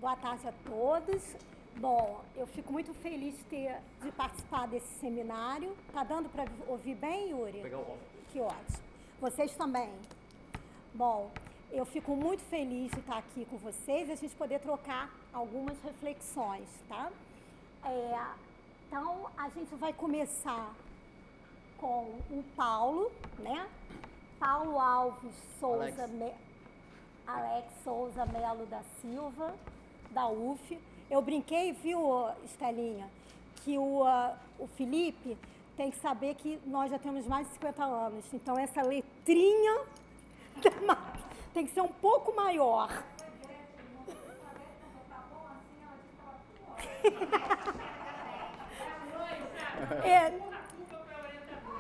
Boa tarde a todos. Bom, eu fico muito feliz de participar desse seminário. Tá dando para ouvir bem, Yuri? Vou pegar o óculos. Que ótimo. Vocês também. Bom, eu fico muito feliz de estar aqui com vocês e a gente poder trocar algumas reflexões, tá? Então, a gente vai começar com o Paulo, né? Paulo Alves Souza, Alex Souza Melo da Silva, da UF. Eu brinquei, viu, Estelinha, que o Felipe tem que saber que nós já temos mais de 50 anos. Então, essa letrinha tem que ser um pouco maior.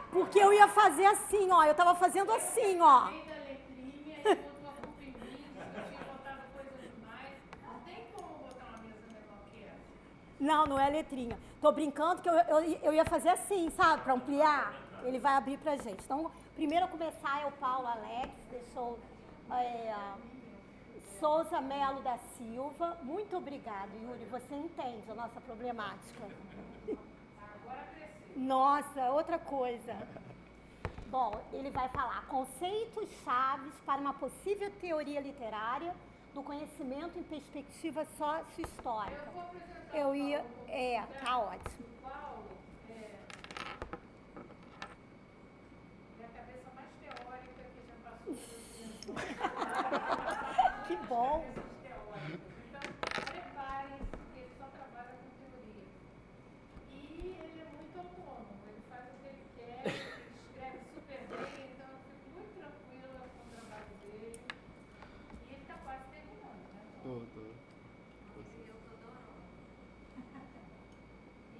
Porque eu ia fazer assim, ó. Eu estava fazendo assim, ó. Não, não é letrinha. Tô brincando que eu ia fazer assim, sabe? Para ampliar. Ele vai abrir pra gente. Então, primeiro a começar é o Paulo Alex, deixou Souza Melo da Silva. Muito obrigada, Yuri. Você entende a nossa problemática. Nossa, outra coisa. Bom, ele vai falar conceitos chaves para uma possível teoria literária do conhecimento em perspectiva sócio-histórica. Eu ia... tá ótimo. Paulo, é a cabeça mais teórica que já passou. Que bom. Então, preparem-se, porque ele só trabalha com teoria. E ele é muito autônomo, ele faz o que ele quer, ele escreve super bem, então eu fico muito tranquila com o trabalho dele. E ele está quase terminando, né? Tô.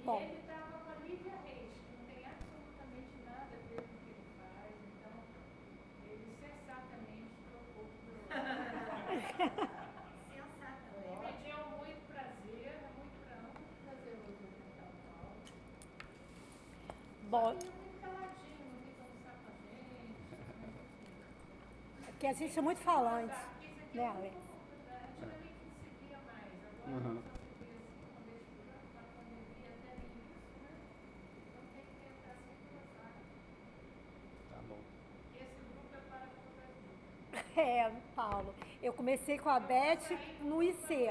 Bom. Ele estava com a Lívia Reis, que não tem absolutamente nada a ver com o que ele faz, então ele sensatamente trocou por Sensatamente. E me deu muito prazer, é muito prazeroso apresentar o Paulo. Bom. Ele é muito caladinho, não tem conversar com a gente. Porque a gente é muito falante, né, Alex? Antigamente não se via mais, agora Paulo, eu comecei com a Beth no IC.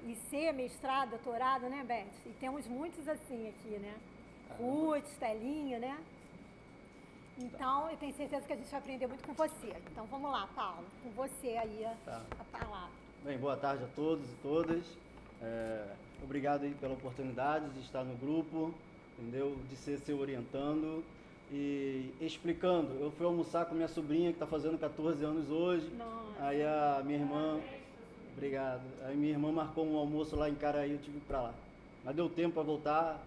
IC, mestrado, doutorado, né, Beth? E temos muitos assim aqui, né? Ruth, Estelinha, né? Então, eu tenho certeza que a gente vai aprender muito com você. Então, vamos lá, Paulo, com você aí a palavra. Bem, boa tarde a todos e todas. Obrigado aí pela oportunidade de estar no grupo, entendeu? De ser seu orientando. E explicando, eu fui almoçar com minha sobrinha que está fazendo 14 anos hoje. Nossa. Aí a minha irmã, obrigado, aí minha irmã marcou um almoço lá em Caraí, eu tive que ir para lá. Mas deu tempo para voltar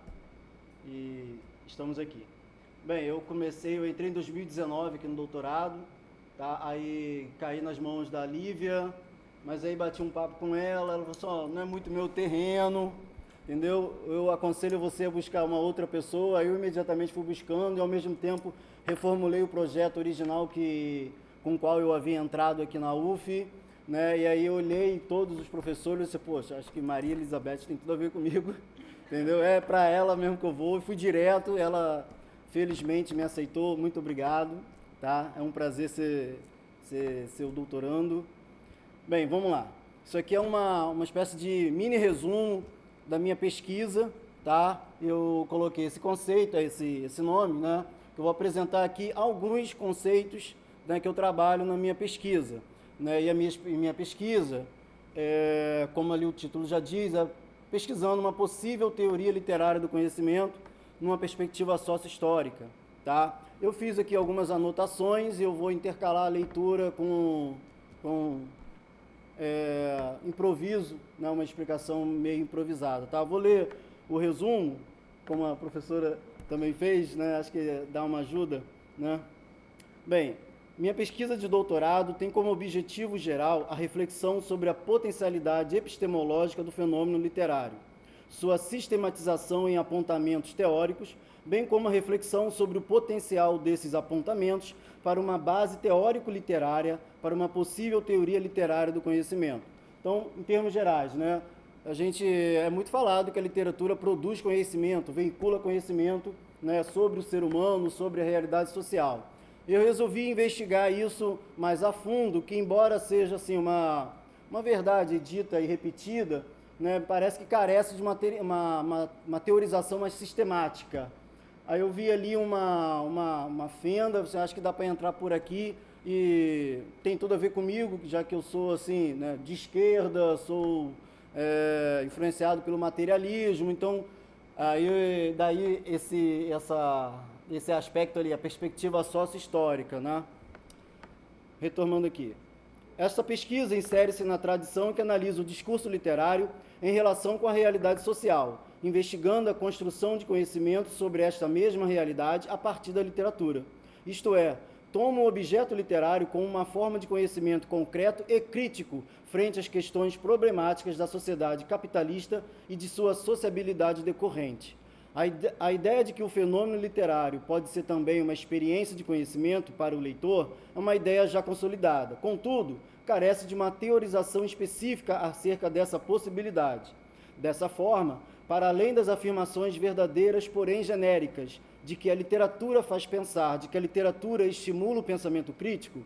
e estamos aqui. Bem, eu entrei em 2019 aqui no doutorado, tá? Aí caí nas mãos da Lívia, mas aí bati um papo com ela falou assim, não é muito meu terreno, entendeu? Eu aconselho você a buscar uma outra pessoa. Aí eu imediatamente fui buscando e ao mesmo tempo reformulei o projeto original com o qual eu havia entrado aqui na UF, né? E aí eu olhei todos os professores e disse, poxa, acho que Maria Elizabeth tem tudo a ver comigo, entendeu? É para ela mesmo que eu vou. E fui direto, ela felizmente me aceitou, muito obrigado, tá? É um prazer ser seu doutorando. Bem, vamos lá. Isso aqui é uma espécie de mini resumo da minha pesquisa, tá? Eu coloquei esse conceito, esse nome, né? Eu vou apresentar aqui alguns conceitos, né, que eu trabalho na minha pesquisa, né? E a minha pesquisa, como ali o título já diz, é pesquisando uma possível teoria literária do conhecimento numa perspectiva sócio-histórica, tá? Eu fiz aqui algumas anotações e eu vou intercalar a leitura com improviso, né, uma explicação meio improvisada, tá? Vou ler o resumo, como a professora também fez, né? Acho que dá uma ajuda, né? Bem, minha pesquisa de doutorado tem como objetivo geral a reflexão sobre a potencialidade epistemológica do fenômeno literário, sua sistematização em apontamentos teóricos bem como a reflexão sobre o potencial desses apontamentos para uma base teórico-literária, para uma possível teoria literária do conhecimento. Então, em termos gerais, né, é muito falado que a literatura produz conhecimento, veicula conhecimento, né, sobre o ser humano, sobre a realidade social. Eu resolvi investigar isso mais a fundo, que embora seja assim, uma verdade dita e repetida, né, parece que carece de uma teorização mais sistemática. Aí eu vi ali uma fenda, você acha que dá para entrar por aqui, e tem tudo a ver comigo, já que eu sou assim, né, de esquerda, sou influenciado pelo materialismo, então daí esse aspecto ali, a perspectiva sócio-histórica, né? Retomando aqui. Esta pesquisa insere-se na tradição que analisa o discurso literário em relação com a realidade social, investigando a construção de conhecimento sobre esta mesma realidade a partir da literatura. Isto é, toma o objeto literário como uma forma de conhecimento concreto e crítico frente às questões problemáticas da sociedade capitalista e de sua sociabilidade decorrente. A ideia de que o fenômeno literário pode ser também uma experiência de conhecimento para o leitor é uma ideia já consolidada. Contudo, carece de uma teorização específica acerca dessa possibilidade. Dessa forma, para além das afirmações verdadeiras, porém genéricas, de que a literatura faz pensar, de que a literatura estimula o pensamento crítico,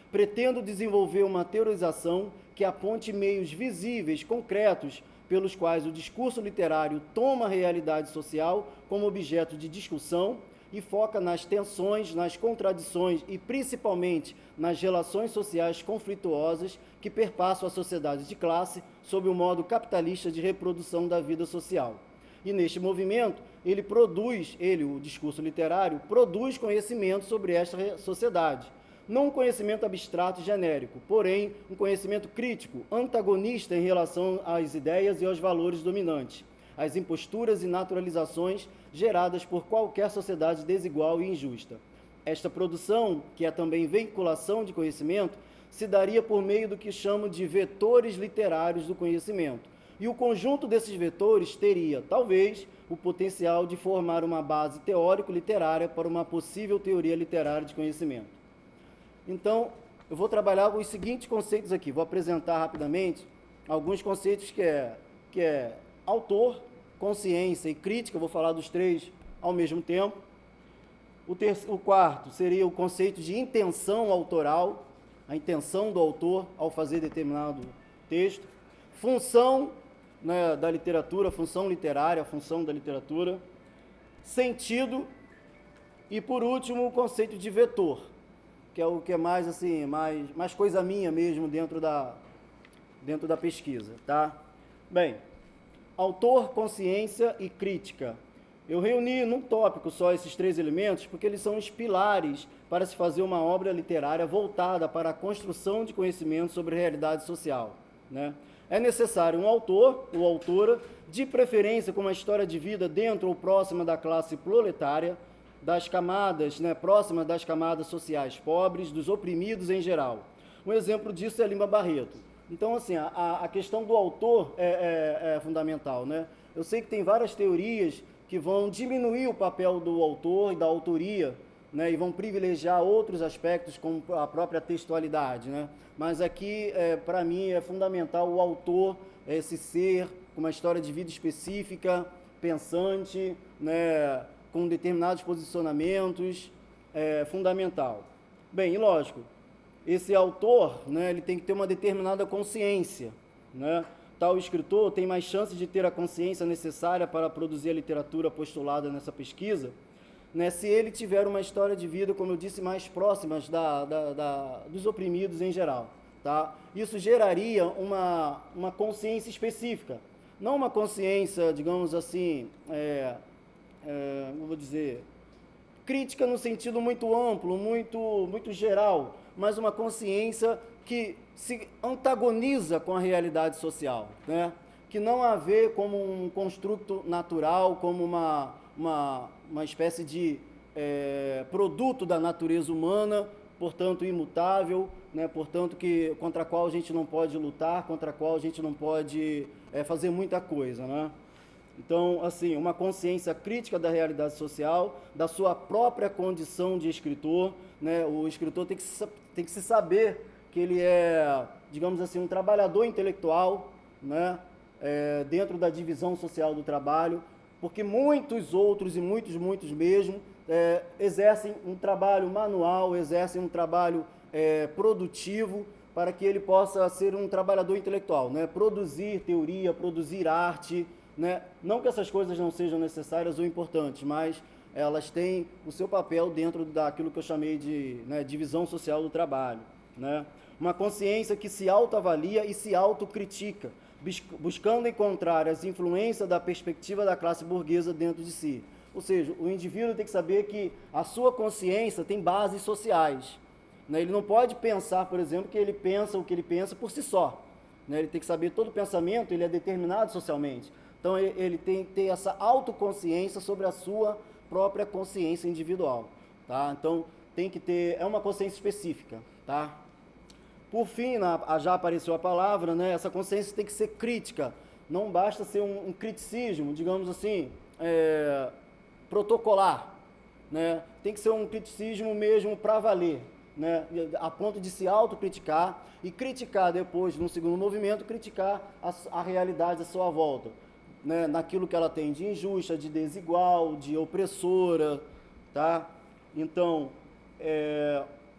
pretendo desenvolver uma teorização que aponte meios visíveis, concretos, pelos quais o discurso literário toma a realidade social como objeto de discussão e foca nas tensões, nas contradições e, principalmente, nas relações sociais conflituosas que perpassam a sociedade de classe sob o modo capitalista de reprodução da vida social. E, neste movimento, o discurso literário, produz conhecimento sobre esta sociedade. Não um conhecimento abstrato e genérico, porém um conhecimento crítico, antagonista em relação às ideias e aos valores dominantes, às imposturas e naturalizações geradas por qualquer sociedade desigual e injusta. Esta produção, que é também veiculação de conhecimento, se daria por meio do que chamo de vetores literários do conhecimento. E o conjunto desses vetores teria, talvez, o potencial de formar uma base teórico-literária para uma possível teoria literária de conhecimento. Então, eu vou trabalhar os seguintes conceitos aqui. Vou apresentar rapidamente alguns conceitos que é autor, consciência e crítica. Eu vou falar dos três ao mesmo tempo. O quarto seria o conceito de intenção autoral, a intenção do autor ao fazer determinado texto. Função, né, da literatura, função literária, a função da literatura. Sentido. E, por último, o conceito de vetor, que é o que é mais, assim, mais coisa minha mesmo dentro da pesquisa, tá? Bem, autor, consciência e crítica. Eu reuni num tópico só esses três elementos porque eles são os pilares para se fazer uma obra literária voltada para a construção de conhecimento sobre a realidade social, né? É necessário um autor ou autora, de preferência com uma história de vida dentro ou próxima da classe proletária, das camadas, né, próximas das camadas sociais pobres, dos oprimidos em geral. Um exemplo disso é Lima Barreto. Então, assim, a questão do autor é fundamental, né? Eu sei que tem várias teorias que vão diminuir o papel do autor e da autoria, né, e vão privilegiar outros aspectos, como a própria textualidade, né? Mas aqui, para mim, é fundamental o autor, esse ser com uma história de vida específica, pensante, né, com determinados posicionamentos, fundamental. Bem, e lógico, esse autor, né, ele tem que ter uma determinada consciência, né? Tal escritor tem mais chances de ter a consciência necessária para produzir a literatura postulada nessa pesquisa, né, se ele tiver uma história de vida, como eu disse, mais próximas dos oprimidos em geral, tá? Isso geraria uma consciência específica, não uma consciência, digamos assim, vou dizer, crítica no sentido muito amplo, muito geral, mas uma consciência que se antagoniza com a realidade social, né? Que não a vê como um construto natural, como uma espécie de produto da natureza humana, portanto imutável, né? Portanto contra a qual a gente não pode lutar, contra a qual a gente não pode fazer muita coisa, né? Então, assim, uma consciência crítica da realidade social, da sua própria condição de escritor, né? O escritor tem que se saber que ele é, digamos assim, um trabalhador intelectual, né? Dentro da divisão social do trabalho, porque muitos outros, e muitos mesmo, exercem um trabalho manual, exercem um trabalho produtivo, para que ele possa ser um trabalhador intelectual, né? Produzir teoria, produzir arte, né? Não que essas coisas não sejam necessárias ou importantes, mas elas têm o seu papel dentro daquilo que eu chamei de, né, divisão social do trabalho, né? Uma consciência que se autoavalia e se autocritica, buscando encontrar as influências da perspectiva da classe burguesa dentro de si. Ou seja, o indivíduo tem que saber que a sua consciência tem bases sociais, né? Ele não pode pensar, por exemplo, que ele pensa o que ele pensa por si só, né? Ele tem que saber que todo pensamento ele é determinado socialmente. Então, ele tem que ter essa autoconsciência sobre a sua própria consciência individual, tá? Então, tem que ter, é uma consciência específica, tá? Por fim, já apareceu a palavra, né? Essa consciência tem que ser crítica, não basta ser um criticismo, digamos assim, protocolar, né? Tem que ser um criticismo mesmo para valer, né? A ponto de se autocriticar e criticar depois, no segundo movimento, criticar a realidade à sua volta, né, naquilo que ela tem de injusta, de desigual, de opressora, tá? Então,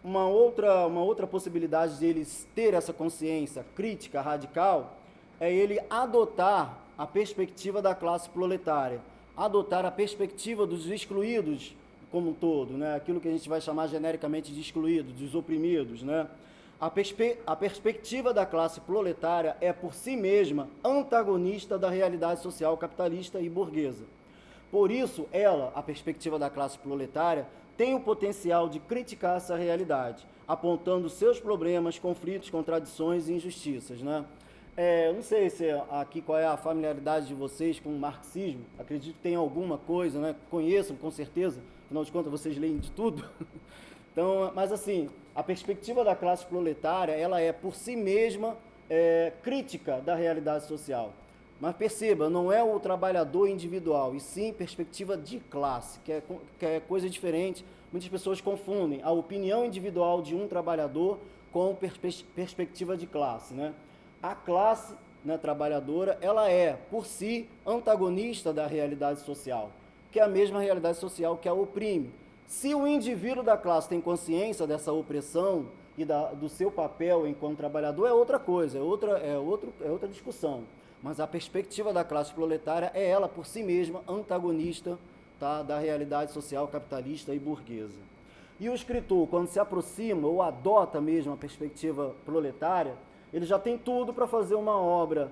uma outra possibilidade de ele ter essa consciência crítica radical é ele adotar a perspectiva da classe proletária, adotar a perspectiva dos excluídos como um todo, né? Aquilo que a gente vai chamar genericamente de excluídos, dos oprimidos, né? A perspectiva da classe proletária é, por si mesma, antagonista da realidade social capitalista e burguesa. Por isso, a perspectiva da classe proletária, tem o potencial de criticar essa realidade, apontando seus problemas, conflitos, contradições e injustiças, né? Eu não sei se aqui qual é a familiaridade de vocês com o marxismo, acredito que tem alguma coisa, né? Conheçam, com certeza, afinal de contas vocês leem de tudo. Então, mas assim, a perspectiva da classe proletária, ela é por si mesma crítica da realidade social. Mas perceba, não é o trabalhador individual, e sim perspectiva de classe, que é coisa diferente. Muitas pessoas confundem a opinião individual de um trabalhador com perspectiva de classe, né? A classe, né, trabalhadora, ela é, por si, antagonista da realidade social, que é a mesma realidade social que a oprime. Se o indivíduo da classe tem consciência dessa opressão e do seu papel enquanto trabalhador, é outra coisa, é outra discussão. Mas a perspectiva da classe proletária é ela, por si mesma, antagonista, tá, da realidade social capitalista e burguesa. E o escritor, quando se aproxima ou adota mesmo a perspectiva proletária, ele já tem tudo para fazer uma obra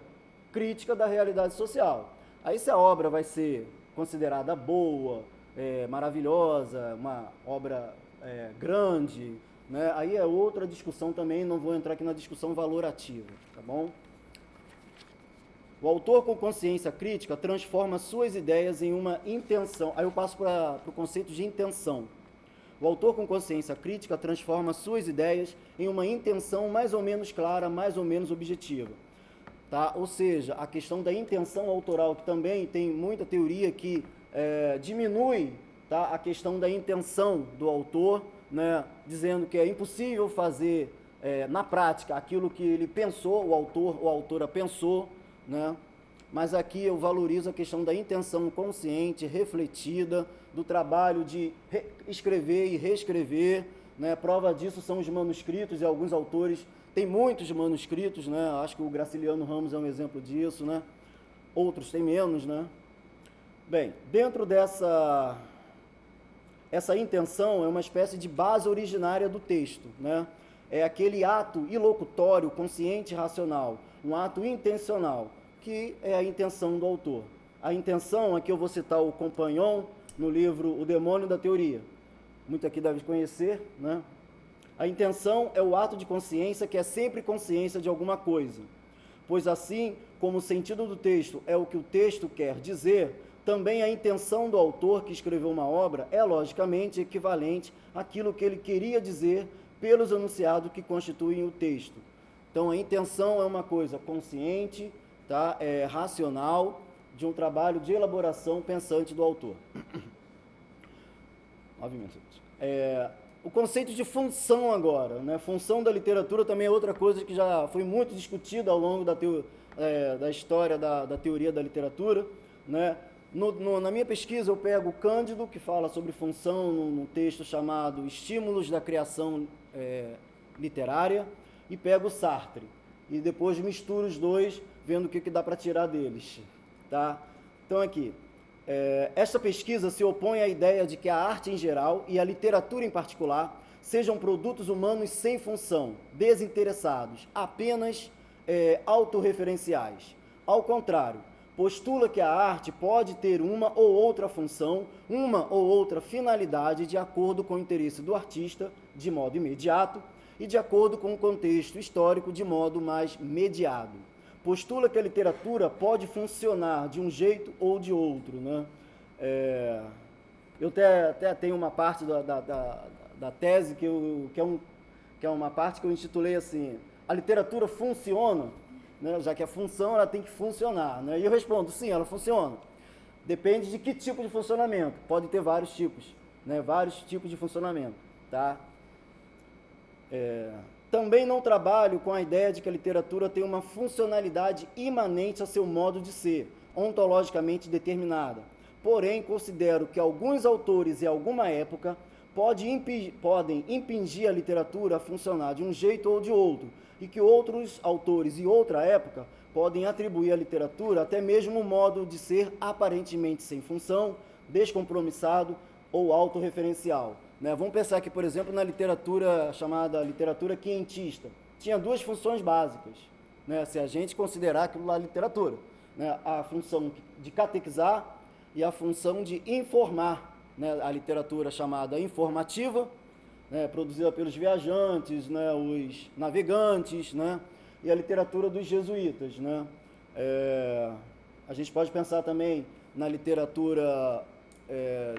crítica da realidade social. Aí, se a obra vai ser considerada boa, maravilhosa, uma obra grande, né? Aí é outra discussão também, não vou entrar aqui na discussão valorativa, tá bom? O autor com consciência crítica transforma suas ideias em uma intenção. Aí eu passo para o conceito de intenção. O autor com consciência crítica transforma suas ideias em uma intenção mais ou menos clara, mais ou menos objetiva. Tá? Ou seja, a questão da intenção autoral, que também tem muita teoria que diminui, tá, a questão da intenção do autor, né, dizendo que é impossível fazer na prática aquilo que ele pensou, o autor ou a autora pensou, né? Mas aqui eu valorizo a questão da intenção consciente, refletida, do trabalho de escrever e reescrever, né? Prova disso são os manuscritos, e alguns autores têm muitos manuscritos, né? Acho que o Graciliano Ramos é um exemplo disso, né? Outros têm menos, né? Bem, dentro essa intenção é uma espécie de base originária do texto, né? É aquele ato ilocutório, consciente e racional, um ato intencional, que é a intenção do autor. A intenção, aqui eu vou citar o Compagnon, no livro O Demônio da Teoria. Muito aqui deve conhecer, né? A intenção é o ato de consciência que é sempre consciência de alguma coisa. Pois assim como o sentido do texto é o que o texto quer dizer, também a intenção do autor que escreveu uma obra é logicamente equivalente àquilo que ele queria dizer pelos enunciados que constituem o texto. Então, a intenção é uma coisa consciente, tá? Racional, de um trabalho de elaboração pensante do autor. 9 minutos. O conceito de função agora, né? Função da literatura também é outra coisa que já foi muito discutida ao longo da história da teoria da literatura, né? Na minha pesquisa eu pego o Cândido, que fala sobre função num texto chamado Estímulos da Criação Literária, e pego o Sartre, e depois misturo os dois, vendo o que dá para tirar deles. Tá? Então aqui, esta pesquisa se opõe à ideia de que a arte em geral e a literatura em particular sejam produtos humanos sem função, desinteressados, apenas autorreferenciais. Ao contrário, postula que a arte pode ter uma ou outra função, uma ou outra finalidade de acordo com o interesse do artista, de modo imediato, e de acordo com o contexto histórico, de modo mais mediado. Postula que a literatura pode funcionar de um jeito ou de outro, né? Eu até tenho uma parte da tese que é uma parte que eu intitulei assim: a literatura funciona, né? Já que a função ela tem que funcionar, né? E eu respondo: sim, ela funciona. Depende de que tipo de funcionamento. Pode ter vários tipos, né? Vários tipos de funcionamento, tá? Também não trabalho com a ideia de que a literatura tem uma funcionalidade imanente a seu modo de ser, ontologicamente determinada. Porém, considero que alguns autores em alguma época podem impingir a literatura a funcionar de um jeito ou de outro, e que outros autores em outra época podem atribuir à literatura até mesmo um modo de ser aparentemente sem função, descompromissado ou autorreferencial. Né? Vamos pensar aqui, por exemplo, na literatura chamada literatura quientista. Tinha duas funções básicas, né? Se a gente considerar aquilo lá literatura, né? A função de catequizar e a função de informar, né? A literatura chamada informativa, né? Produzida pelos viajantes, né? Os navegantes, né? E a literatura dos jesuítas, né? A gente pode pensar também na literatura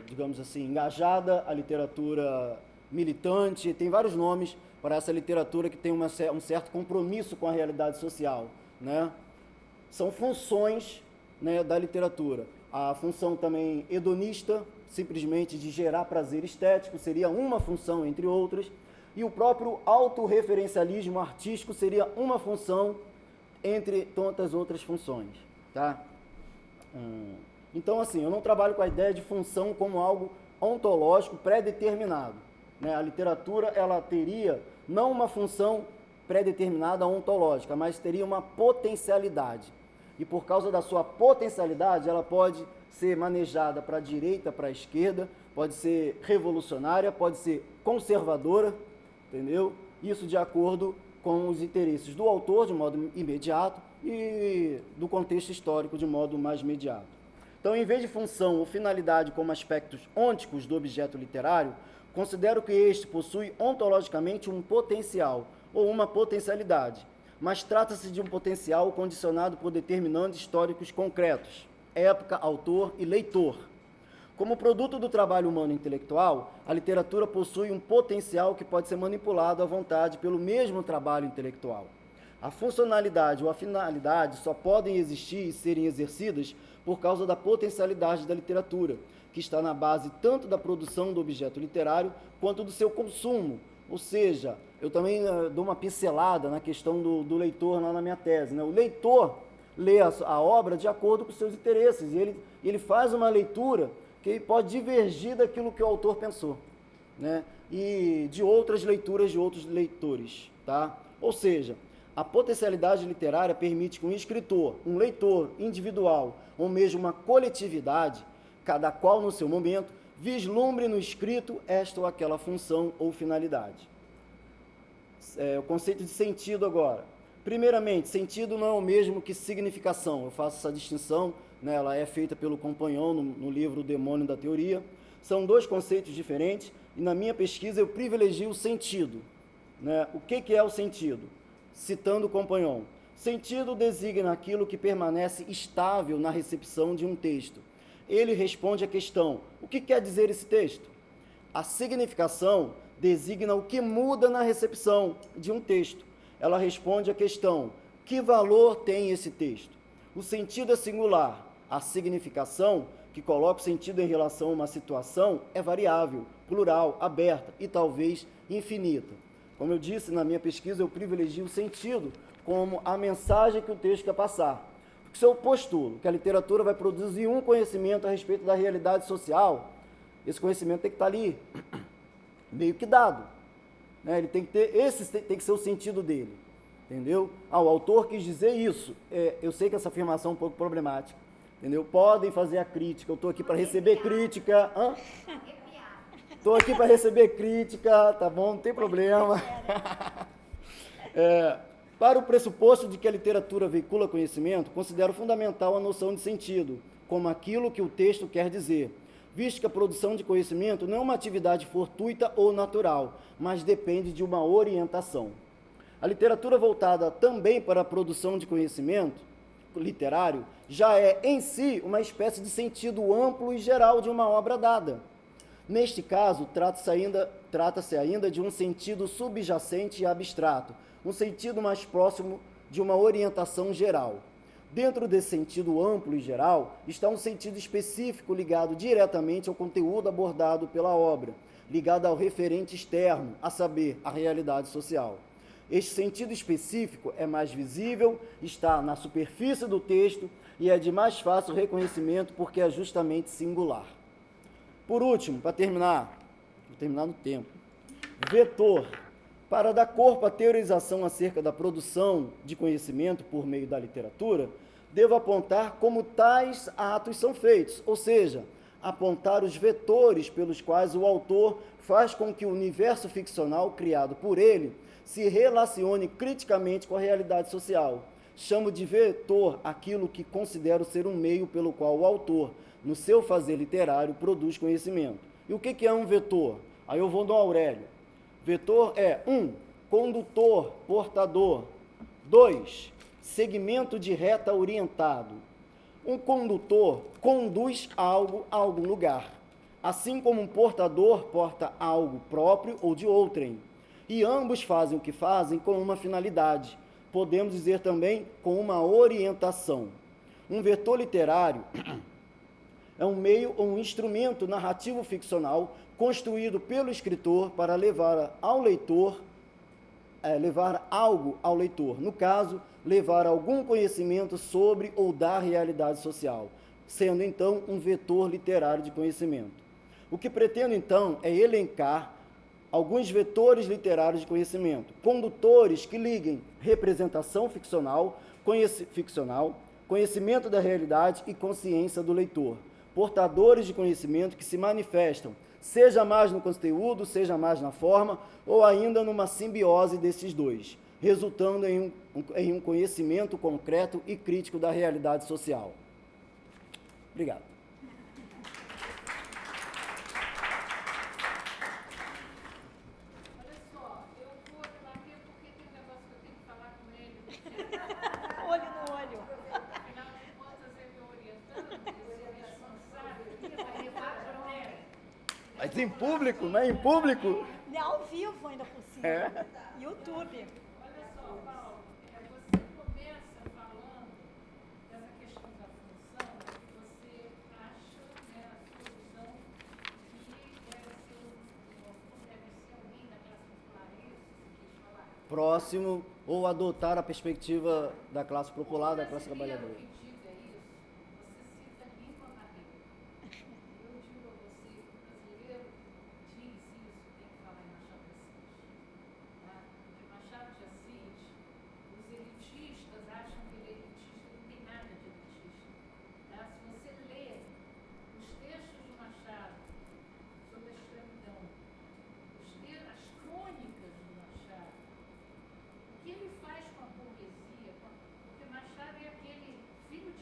digamos assim, engajada, a literatura militante, tem vários nomes para essa literatura que tem um certo compromisso com a realidade social, né? São funções, né, da literatura. A função também hedonista, simplesmente de gerar prazer estético, seria uma função entre outras, e o próprio autorreferencialismo artístico seria uma função entre tantas outras funções, tá? Então, assim, eu não trabalho com a ideia de função como algo ontológico pré-determinado, né? A literatura, ela teria não uma função pré-determinada ontológica, mas teria uma potencialidade. E por causa da sua potencialidade, ela pode ser manejada para a direita, para a esquerda, pode ser revolucionária, pode ser conservadora, entendeu? Isso de acordo com os interesses do autor, de modo imediato, e do contexto histórico, de modo mais imediato. Então, em vez de função ou finalidade como aspectos ônticos do objeto literário, considero que este possui ontologicamente um potencial ou uma potencialidade, mas trata-se de um potencial condicionado por determinantes históricos concretos, época, autor e leitor. Como produto do trabalho humano intelectual, a literatura possui um potencial que pode ser manipulado à vontade pelo mesmo trabalho intelectual. A funcionalidade ou a finalidade só podem existir e serem exercidas por causa da potencialidade da literatura, que está na base tanto da produção do objeto literário quanto do seu consumo. Ou seja, eu também dou uma pincelada na questão do leitor lá na minha tese, né? O leitor lê a obra de acordo com os seus interesses, e ele faz uma leitura que pode divergir daquilo que o autor pensou, né? E de outras leituras de outros leitores, tá? Ou seja, a potencialidade literária permite que um escritor, um leitor individual, ou mesmo uma coletividade, cada qual no seu momento, vislumbre no escrito esta ou aquela função ou finalidade. O conceito de sentido agora. Primeiramente, sentido não é o mesmo que significação. Eu faço essa distinção, né? Ela é feita pelo Compagnon no livro O Demônio da Teoria. São dois conceitos diferentes e na minha pesquisa eu privilegio o sentido, né? O que é o sentido? Citando o Compagnon, sentido designa aquilo que permanece estável na recepção de um texto. Ele responde à questão: o que quer dizer esse texto? A significação designa o que muda na recepção de um texto. Ela responde à questão: que valor tem esse texto? O sentido é singular, A significação, que coloca o sentido em relação a uma situação, é variável, plural, aberta e talvez infinita. Como eu disse, na minha pesquisa eu privilegio o sentido como a mensagem que o texto quer passar. Porque se eu postulo que a literatura vai produzir um conhecimento a respeito da realidade social, esse conhecimento tem que estar ali, meio que dado. Né? Ele tem que ter, esse tem que ser o sentido dele. Entendeu? O autor quis dizer isso. Eu sei que essa afirmação é um pouco problemática. Entendeu? Podem fazer a crítica. Eu estou aqui para receber crítica. Estou aqui para receber crítica, tá bom? Não tem problema. Para o pressuposto de que a literatura veicula conhecimento, considero fundamental a noção de sentido, como aquilo que o texto quer dizer, visto que a produção de conhecimento não é uma atividade fortuita ou natural, mas depende de uma orientação. A literatura voltada também para a produção de conhecimento literário já é, em si, uma espécie de sentido amplo e geral de uma obra dada. Neste caso, trata-se ainda de um sentido subjacente e abstrato, um sentido mais próximo de uma orientação geral. Dentro desse sentido amplo e geral, está um sentido específico ligado diretamente ao conteúdo abordado pela obra, ligado ao referente externo, a saber, a realidade social. Este sentido específico é mais visível, está na superfície do texto e é de mais fácil reconhecimento porque é justamente singular. Por último, para terminar, vou terminar no tempo, vetor. Para dar corpo à teorização acerca da produção de conhecimento por meio da literatura, devo apontar como tais atos são feitos, ou seja, apontar os vetores pelos quais o autor faz com que o universo ficcional criado por ele se relacione criticamente com a realidade social. Chamo de vetor aquilo que considero ser um meio pelo qual o autor, no seu fazer literário, produz conhecimento. E o que é um vetor? Aí eu vou no Aurélio. Vetor é 1. Condutor, portador. 2. Segmento de reta orientado. Um condutor conduz algo a algum lugar, assim como um portador porta algo próprio ou de outrem. E ambos fazem o que fazem com uma finalidade, podemos dizer também com uma orientação. Um vetor literário é um meio ou um instrumento narrativo ficcional construído pelo escritor para levar algo ao leitor, no caso, levar algum conhecimento sobre ou da realidade social, sendo então um vetor literário de conhecimento. O que pretendo então é elencar alguns vetores literários de conhecimento, condutores que liguem representação ficcional, conhecimento da realidade e consciência do leitor, portadores de conhecimento que se manifestam, seja mais no conteúdo, seja mais na forma, ou ainda numa simbiose desses dois, resultando em um conhecimento concreto e crítico da realidade social. Obrigado. Olha só, eu vou debater porque tem um negócio que eu tenho que falar com ele. Olho no olho. Afinal de contas, ele me orientando, ele é responsável, ele vai levar para o Nery. Mas em público, né? Em público. E ao vivo ainda por cima. YouTube. Olha só, Paulo, você começa falando dessa questão da função, que você acha, né, a sua visão, que deve ser alguém da classe popular, é isso que você quis falar? Próximo, ou adotar a perspectiva da classe popular, da classe trabalhadora. Que diga isso, você cita Lima Barreto. Eu digo a você que o brasileiro diz isso, tem que falar em Machado de Assis. Tá? Porque Machado de Assis, os elitistas acham que ele é elitista, não tem nada de elitista. Tá? Se você ler os textos de Machado sobre a escravidão, as crônicas de Machado, o que ele faz com a burguesia, porque Machado é aquele filho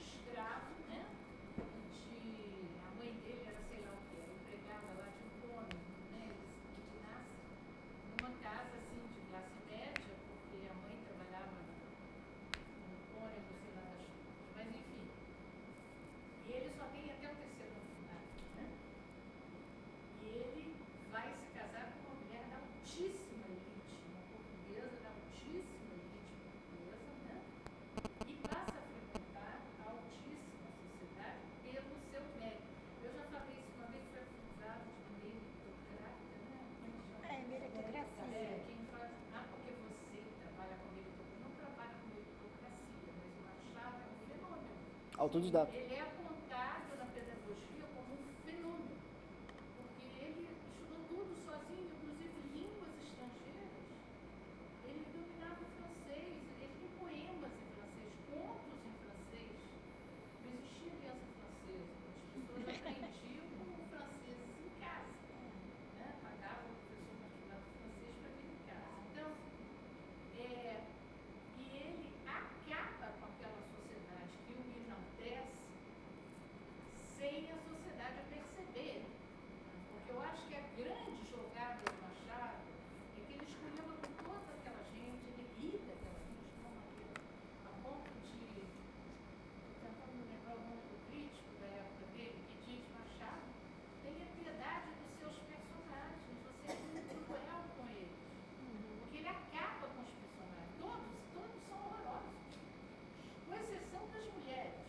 autodidata. Ele é apontado na pedagogia como um fenômeno, porque ele estudou tudo sozinho, inclusive línguas estrangeiras. Ele dominava o francês, ele tem poemas em francês, contos em francês. Não existia aliança francesa, as pessoas aprendiam como franceses em casa, né? Pagavam o professor particular de francês para vir em casa. Então, e ele acaba com aquela sociedade que o enaltece sem a sociedade a perceber. Porque eu acho que a grande jogada do Machado é que ele escolheu com toda aquela gente, ele ri daquela gente, como aquilo, a ponto de, tentando me lembrar o nome do crítico da época dele, que diz: Machado, tenha piedade dos seus personagens, você é muito cruel com eles. Porque ele acaba com os personagens. Todos são horrorosos, com exceção das mulheres.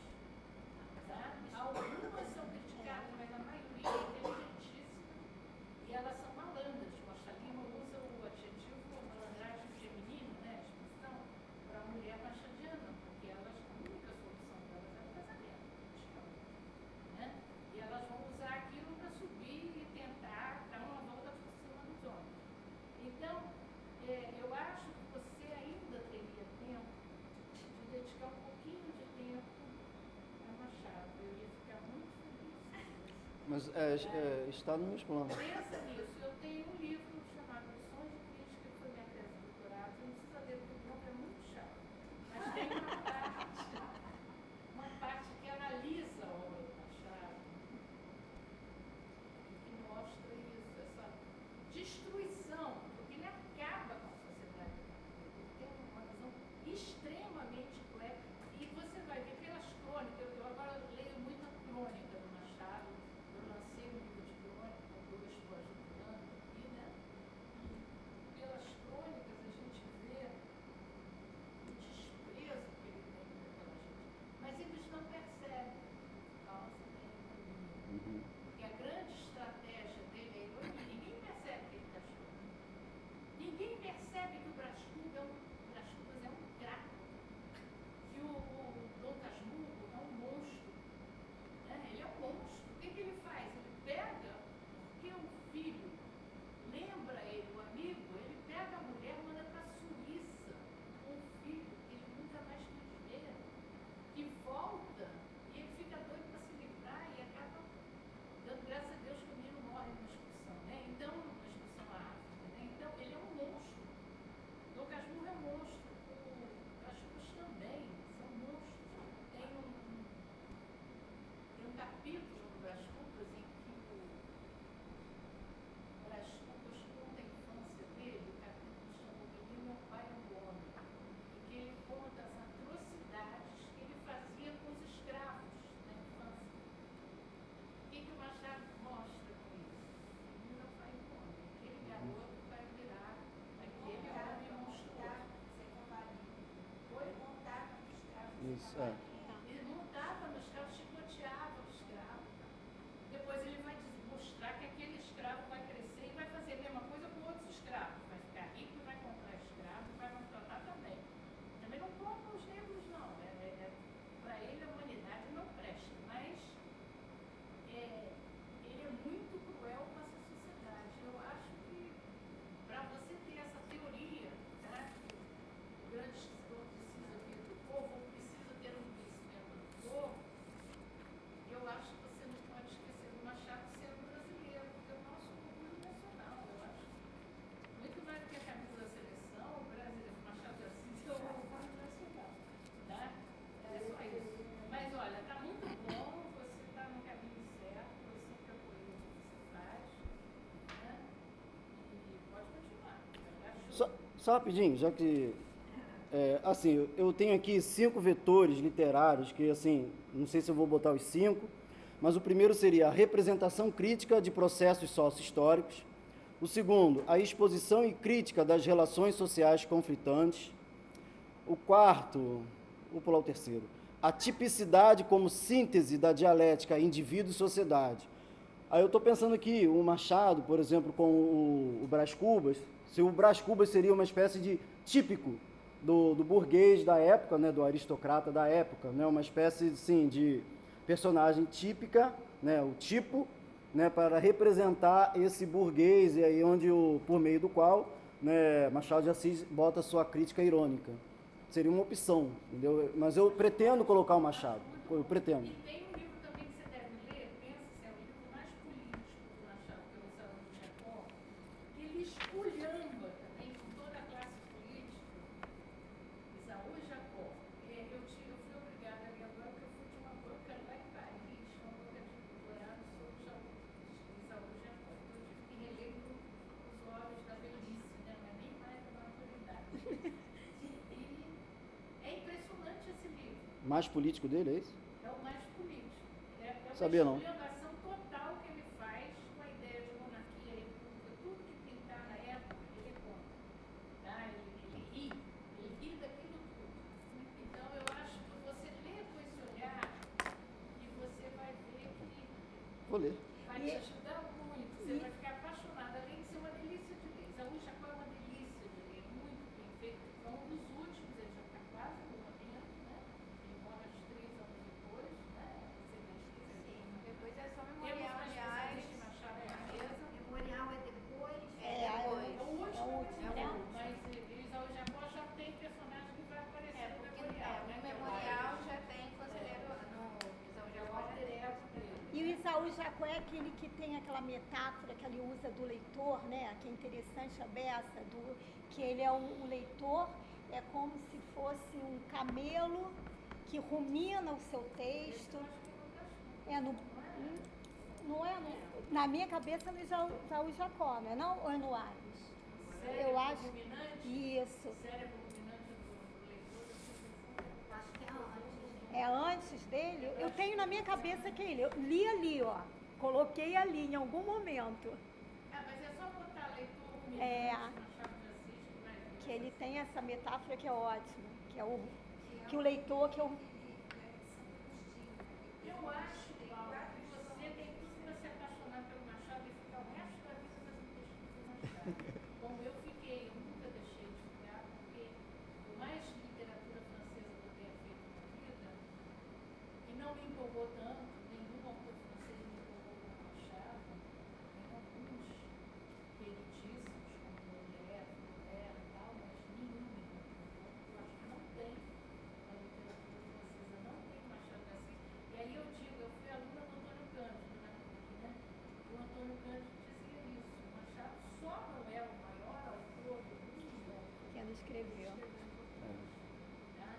Tá? Algumas são criticadas, mas a maioria é inteligentíssima e elas são malandras. O Costa Lima usa o adjetivo malandragem feminina, né, a expressão, para a mulher machadiana, porque elas, a única solução delas é o casamento, né? E elas vão usar aquilo para subir e tentar dar uma volta por cima dos homens. Então, eu acho que você ainda teria tempo de dedicar um pouquinho de tempo a Machado. Eu ia ficar muito feliz. Mas está nos meus planos. Pensa nisso. Eu tenho um livro chamado Lições de Crítica, que foi minha tese de doutorado. Você não precisa ler, porque o nome é muito chato. Mas tem uma parte que analisa a obra do Machado, que mostra isso, essa destruição, porque ele acaba com a sociedade. Ele tem uma visão extremamente cruel. E você vai ver pelas crônicas, eu agora leio muita crônica do Machado, eu lancei um livro de crônica, com duas pós-doutorando aqui, né? E pelas crônicas a gente vê o desprezo que ele tem por aquela gente. Mas eles não percebem. Nossa, porque a grande estratégia dele é a ironia. Ninguém percebe que ele está chorando. Ninguém percebe que o Brás Cubas é um craque. Que o Dom Casmurro é um monstro. Né? Ele é um monstro. O que ele faz? Ele pega, porque o filho lembra ele, o amigo, ele pega a mulher, manda para a Suíça com o filho, que ele nunca mais quis ver, que volta e ele fica doido para se livrar e acaba dando graças a Deus que o menino morre numa excursão, né? Então, uma excursão à África, né? Então, ele é um monstro. Dom Casmurro é um monstro. O Brás Cubas também são monstros. Tem um capítulo do Brás Cubas em que o Brás Cubas conta a infância dele, o capítulo chama O Menino, Meu Pai é um Homem, em que ele conta as atrocidades que ele fazia com os escravos na infância. O que o Machado mostra com isso? O menino, meu pai é um homem. Aquele garoto vai virar aquele homem monstruoso. Foi? Isso, Ele montava no escravo, chicoteava o escravo. Depois ele vai mostrar que aquele escravo vai crescer e vai fazer a mesma coisa com outros escravos. Vai ficar rico e vai comprar escravo e vai maltratar também. Também não compra os negros, não. Para ele a humanidade não presta. Mas ele é muito cruel com essa sociedade. Eu acho que para você ter essa teoria, né, o grande escritor precisa vir do povo, ou precisa ter um conhecimento do povo, eu acho que você não pode esquecer do Machado sendo brasileiro, porque é o nosso orgulho nacional. Eu acho muito mais do que a camisa da seleção, o brasileiro, o Machado de Assis é o orgulho nacional. Tá? É só isso. Mas olha, está muito bom, você está no caminho certo, eu sempre apoio o que você faz, né? E pode continuar. Só rapidinho, já que assim, eu tenho aqui 5 vetores literários que, assim, não sei se eu vou botar os 5, mas o primeiro seria a representação crítica de processos sócio-históricos. O segundo, a exposição e crítica das relações sociais conflitantes. O quarto, vou pular o terceiro, a tipicidade como síntese da dialética indivíduo e sociedade. Aí eu estou pensando aqui, o Machado, por exemplo, com o Brás Cubas, se o Brás Cubas seria uma espécie de típico do burguês da época, né, do aristocrata da época, né, uma espécie, sim, de personagem típica, né, o tipo, né, para representar esse burguês, e aí onde por meio do qual, né, Machado de Assis bota sua crítica irônica. Seria uma opção, entendeu? Mas eu pretendo colocar o Machado, eu pretendo. E tem um livro também que você deve ler, pensa se é o livro mais político do Machado, que é o Isaú de Jacó, que ele esculhamba também com toda a classe política. Isaú e Jacó. Eu fui obrigada a ler agora porque eu fui de uma banca lá em Paris, uma banca de doutorado sobre Isaú e Jacó. Então eu tive que reler os olhos da velhice, né? Não é nem mais da maturidade. E é impressionante esse livro. Mais político dele, é isso? É o mais político. É uma Sabia não. esculhambação total que ele faz com a ideia de monarquia e república. Tudo que pintar na época, ele é contra. Tá? Ele ri daquilo tudo. Então, eu acho que você lê com esse olhar e você vai ver que Vou ler. vai te ajudar muito. Você vai ficar apaixonada, além de ser uma delícia de ler. Isaú Jacó é uma delícia de ler, muito bem feito. É um dos últimos, ele já está quase morrendo, né? Ele morre uns 3 anos depois, né? Você pesquisa. Sim, depois é só Temos memorial, mais aliás. de Machado na mesa. Memorial é depois? É depois. É o último, último, né? né? Mas Isaú Jacó já tem personagem que vai aparecer no memorial, né? No Que é o memorial Aires. já tem conselheiro no Isaú É o Jacó já alter tem. ego dele. E o Isaú Jacó é aquele que tem aquela metáfora que ele usa do leitor, né? Que é interessante a beça, que ele é o leitor, é como se fosse um camelo que rumina o seu texto. Não é na minha cabeça no Isaú Jacó, não é não? Ou é no Ares? Eu acho. Ruminante? Isso. Cérebro ruminante do leitor, Acho que é antes. É antes dele? Eu tenho na minha cabeça que é ele. Eu li ali, ó. Coloquei ali em algum momento. mas é só botar leitor ruminante É. no Machado de Assis que vai ver. Que ele tem essa metáfora que é ótima. Que é que o leitor, que é o. Eu acho, Paulo, que você tem tudo para se apaixonar pelo Machado e ficar o resto da vida fazendo pesquisa no Machado. Como eu fiquei, eu nunca deixei de ficar, porque por mais literatura francesa que eu tenha feito na vida, e não me empolgou tanto, nenhum autor francês me empolgou como Machado, nem alguns queridíssimos, como Molière e tal, mas nenhum me empolgou. Eu acho que não tem na literatura francesa, não tem Machado de Assis. E aí eu digo, eu fui aluna do Antônio Cândido na PUC, né? E o Antônio Cândido dizia isso, o Machado só não é o maior autor do mundo Que ela escreveu. tá?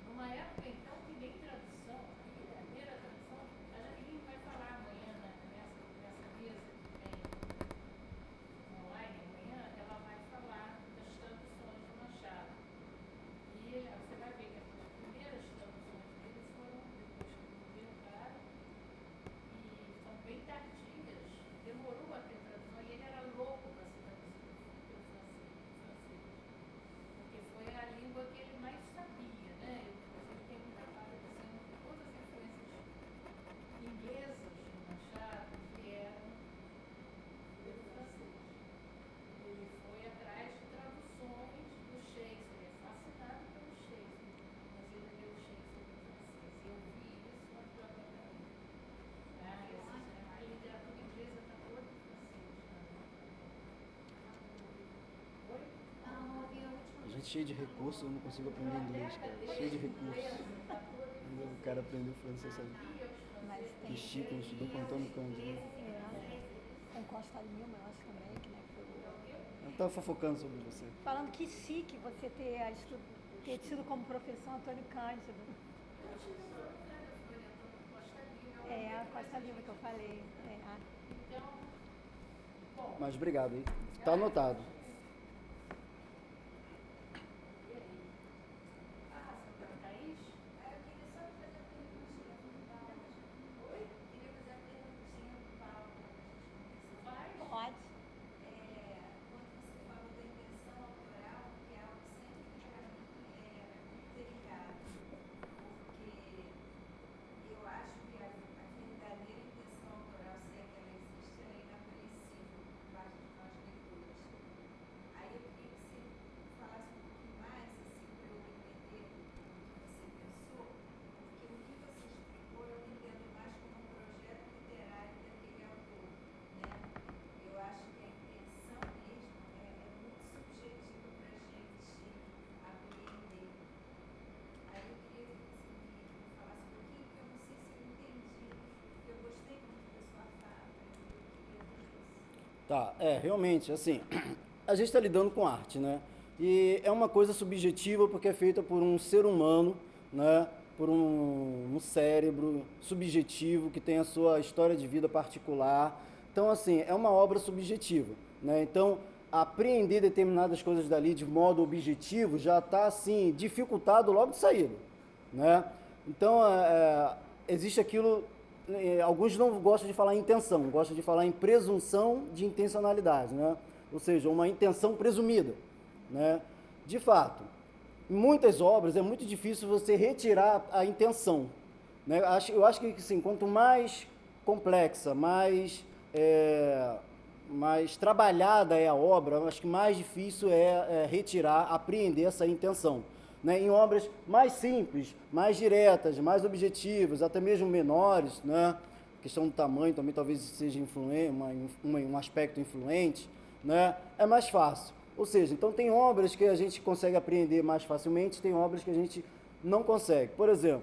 Numa época, então, que nem tradução, a primeira tradução, a Jaqueline vai falar amanhã, né, nessa mesa que tem online amanhã, ela vai falar das traduções do Machado. E você vai ver que as primeiras traduções dele foram depois que o governo claro, e são bem tardias, demorou a ter tradução, e ele era louco para ser traduzido pelo francês, porque foi a língua que ele mais sabia, né? Ele tem muita parte dizendo que todas as influências inglesas de Machado vieram pelo francês. Ele foi atrás de traduções do Shakespeare, é fascinado pelo Shakespeare, mas ele leu o Shakespeare em francês. E eu vi isso na própria vida. A literatura inglesa está toda em francês. Oi? Não, não ouvi a última. A gente cheio de recursos, eu não consigo aprender inglês, cara. Cheio de recursos. O cara aprendeu francês, sabe? Mas Que tem. chique, a gente estudou com Antônio Cândido. Né? Com Costa Lima, eu acho também, que né, foi o. Eu estava fofocando sobre você. Falando que chique você ter tido como professor Antônio Cândido. É, a Costa Lima que eu falei. É. Mas obrigado, hein? Tá anotado. Thaís? Eu queria só fazer uma perguntinha pro Paulo. Oi? Queria fazer uma perguntinha pro Paulo pra gente começar. Vai. Pode. Quando você falou da invenção autoral, que é algo sempre para mim delicado, porque eu acho que a verdadeira invenção autoral, se é que ela existe, ela é inapreensível por parte de nós leitores. Tá, realmente, assim, a gente está lidando com arte, né? E é uma coisa subjetiva porque é feita por um ser humano, né? Por um cérebro subjetivo que tem a sua história de vida particular. Então, assim, é uma obra subjetiva, né? Então, apreender determinadas coisas dali de modo objetivo já está, assim, dificultado logo de saída, né? Então, existe aquilo, alguns não gostam de falar em intenção, gostam de falar em presunção de intencionalidade, né? Ou seja, uma intenção presumida, né? De fato, em muitas obras é muito difícil você retirar a intenção, né? Eu acho que, assim, quanto mais complexa, mais trabalhada é a obra, eu acho que mais difícil é retirar, apreender essa intenção. Né? Em obras mais simples, mais diretas, mais objetivas, até mesmo menores, né? A questão do tamanho também talvez seja um aspecto influente, né? É mais fácil. Ou seja, então tem obras que a gente consegue apreender mais facilmente, tem obras que a gente não consegue. Por exemplo,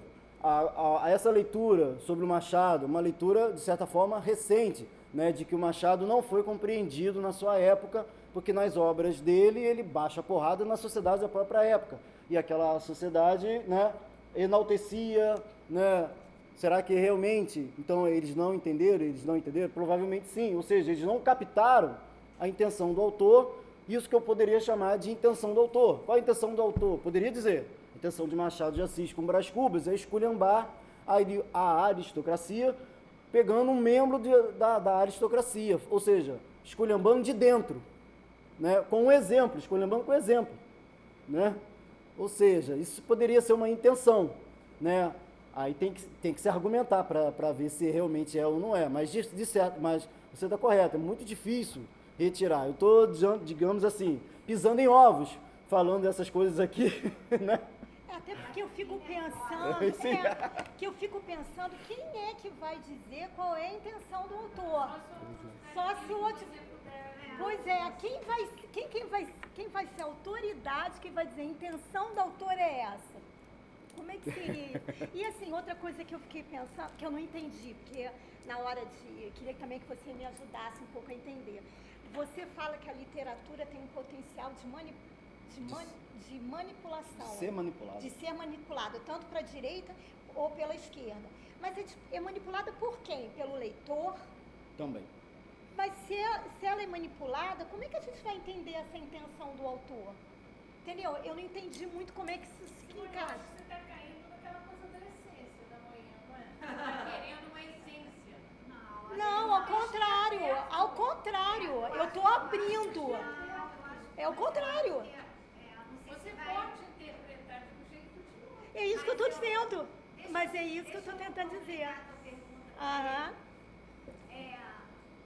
essa leitura sobre o Machado, uma leitura, de certa forma, recente, né, de que o Machado não foi compreendido na sua época, porque nas obras dele ele baixa a porrada na sociedade da própria época. E aquela sociedade, né, enaltecia, né? Será que realmente, então, eles não entenderam? Eles não entenderam? Provavelmente sim, ou seja, eles não captaram a intenção do autor, isso que eu poderia chamar de intenção do autor. Qual a intenção do autor? Poderia dizer, a intenção de Machado de Assis com Brás Cubas é esculhambar a aristocracia, pegando um membro da aristocracia, ou seja, esculhambando de dentro, né? Com um exemplo, esculhambando com exemplo, né? Ou seja, isso poderia ser uma intenção, né? Aí tem que se argumentar para ver se realmente é ou não é, mas de certo, mas você está correto, é muito difícil retirar. Eu estou, digamos assim, pisando em ovos, falando dessas coisas aqui, né? Até porque eu fico pensando, quem é que vai dizer qual é a intenção do autor? Só se o outro. Pois é, quem vai ser a autoridade que vai dizer a intenção do autor é essa? Como é que seria? E assim, outra coisa que eu fiquei pensando, que eu não entendi, porque na hora de. Queria também que você me ajudasse um pouco a entender. Você fala que a literatura tem um potencial de manipulação. Ser manipulado. De ser manipulada, tanto para a direita ou pela esquerda. Mas é manipulada por quem? Pelo leitor? Também. Mas se ela é manipulada, como é que a gente vai entender essa intenção do autor? Entendeu? Eu não entendi muito como é que isso se encaixa. Você está caindo naquela coisa da essência da manhã, não é? Você está querendo uma essência. Não, ao contrário, eu estou abrindo. É o contrário. Você pode interpretar de um jeito ou de outro. É isso que eu estou dizendo. Mas é isso que eu estou tentando dizer. Aham.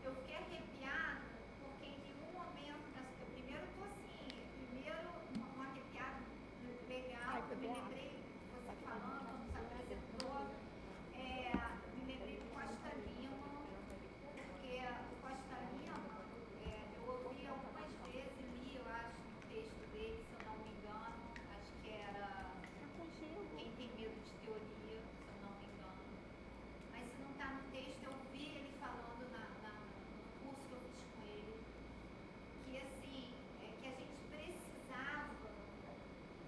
Eu fiquei arrepiada porque em nenhum momento, primeiro eu tô assim, um arrepiado legal, eu me lembrei, você falando, quando se apresentou, me lembrei do Costa Lima, porque o Costa Lima, eu ouvi algumas vezes, li, eu acho, no texto dele, se eu não me engano, acho que era Quem Tem Medo de Teoria, se eu não me engano. Mas se não está no texto, eu vi ele falando no curso que eu fiz com ele, que assim, que a gente precisava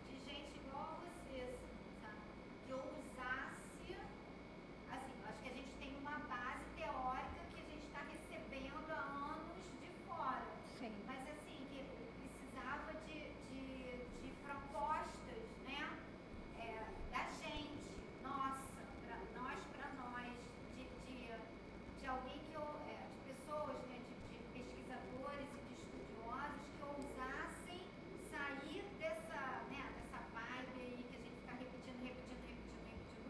de gente igual a você, assim, sabe? Que ousasse, assim, acho que a gente tem uma base teórica que a gente está recebendo há anos de fora. Sim. Mas assim, que precisava de propostas, né? Da gente, nossa, para nós, de alguém que, de pessoas, né, de pesquisadores e de estudiosos que ousassem sair dessa vibe aí que a gente fica repetindo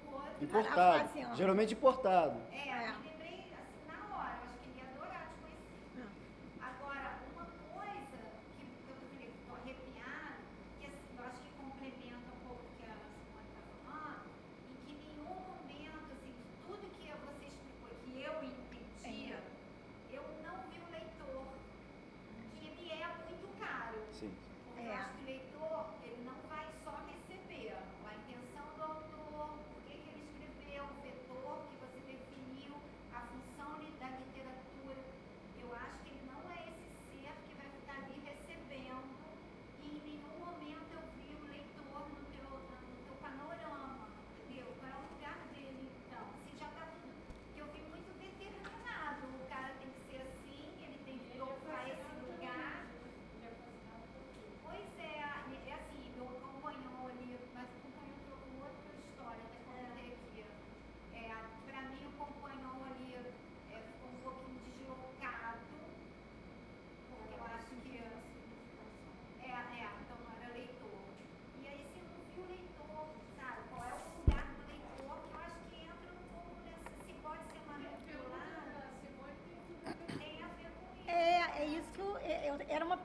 o outro. Importado, geralmente importado. Me lembrei assim na hora, eu acho que ele ia adorar te conhecer. Agora, uma coisa que eu tô arrepiada, que assim, eu acho que complementa um pouco o que a Simone está falando, em que em nenhum momento, assim, de tudo que você explicou, que eu entendia, eu não vi o leitor, que me é muito caro. Sim. Porque eu acho que o leitor, ele não vai só receber a intenção do autor, o que ele escreveu, o vetor que você definiu,